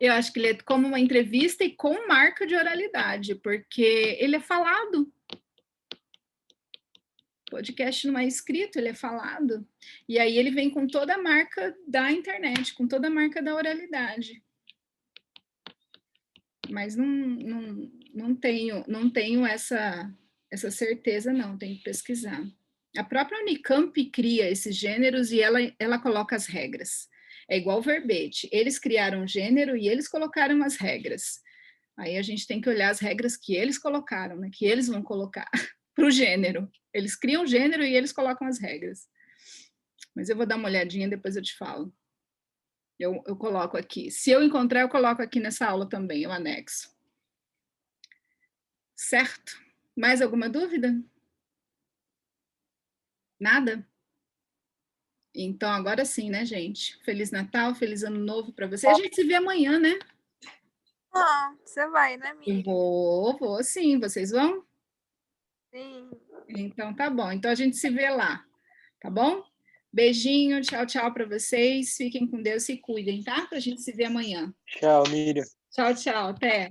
Eu acho que ele é como uma entrevista e com marca de oralidade, porque ele é falado. Podcast não é escrito, ele é falado. E aí ele vem com toda a marca da internet, com toda a marca da oralidade. Mas não tenho essa certeza, não, tenho que pesquisar. A própria Unicamp cria esses gêneros e ela coloca as regras. É igual o verbete. Eles criaram o gênero e eles colocaram as regras. Aí a gente tem que olhar as regras que eles colocaram, né? Que eles vão colocar para o gênero. Eles criam o gênero e eles colocam as regras. Mas eu vou dar uma olhadinha, depois eu te falo. Eu coloco aqui. Se eu encontrar, eu coloco aqui nessa aula também, eu anexo. Certo? Mais alguma dúvida? Nada? Então, agora sim, né, gente? Feliz Natal, feliz Ano Novo para você. A gente se vê amanhã, né? Você vai, né, Miriam? Vou sim. Vocês vão? Sim. Então, tá bom. Então, a gente se vê lá, tá bom? Beijinho, tchau, tchau para vocês. Fiquem com Deus e se cuidem, tá? Pra gente se ver amanhã. Tchau, Miriam. Tchau, tchau. Até.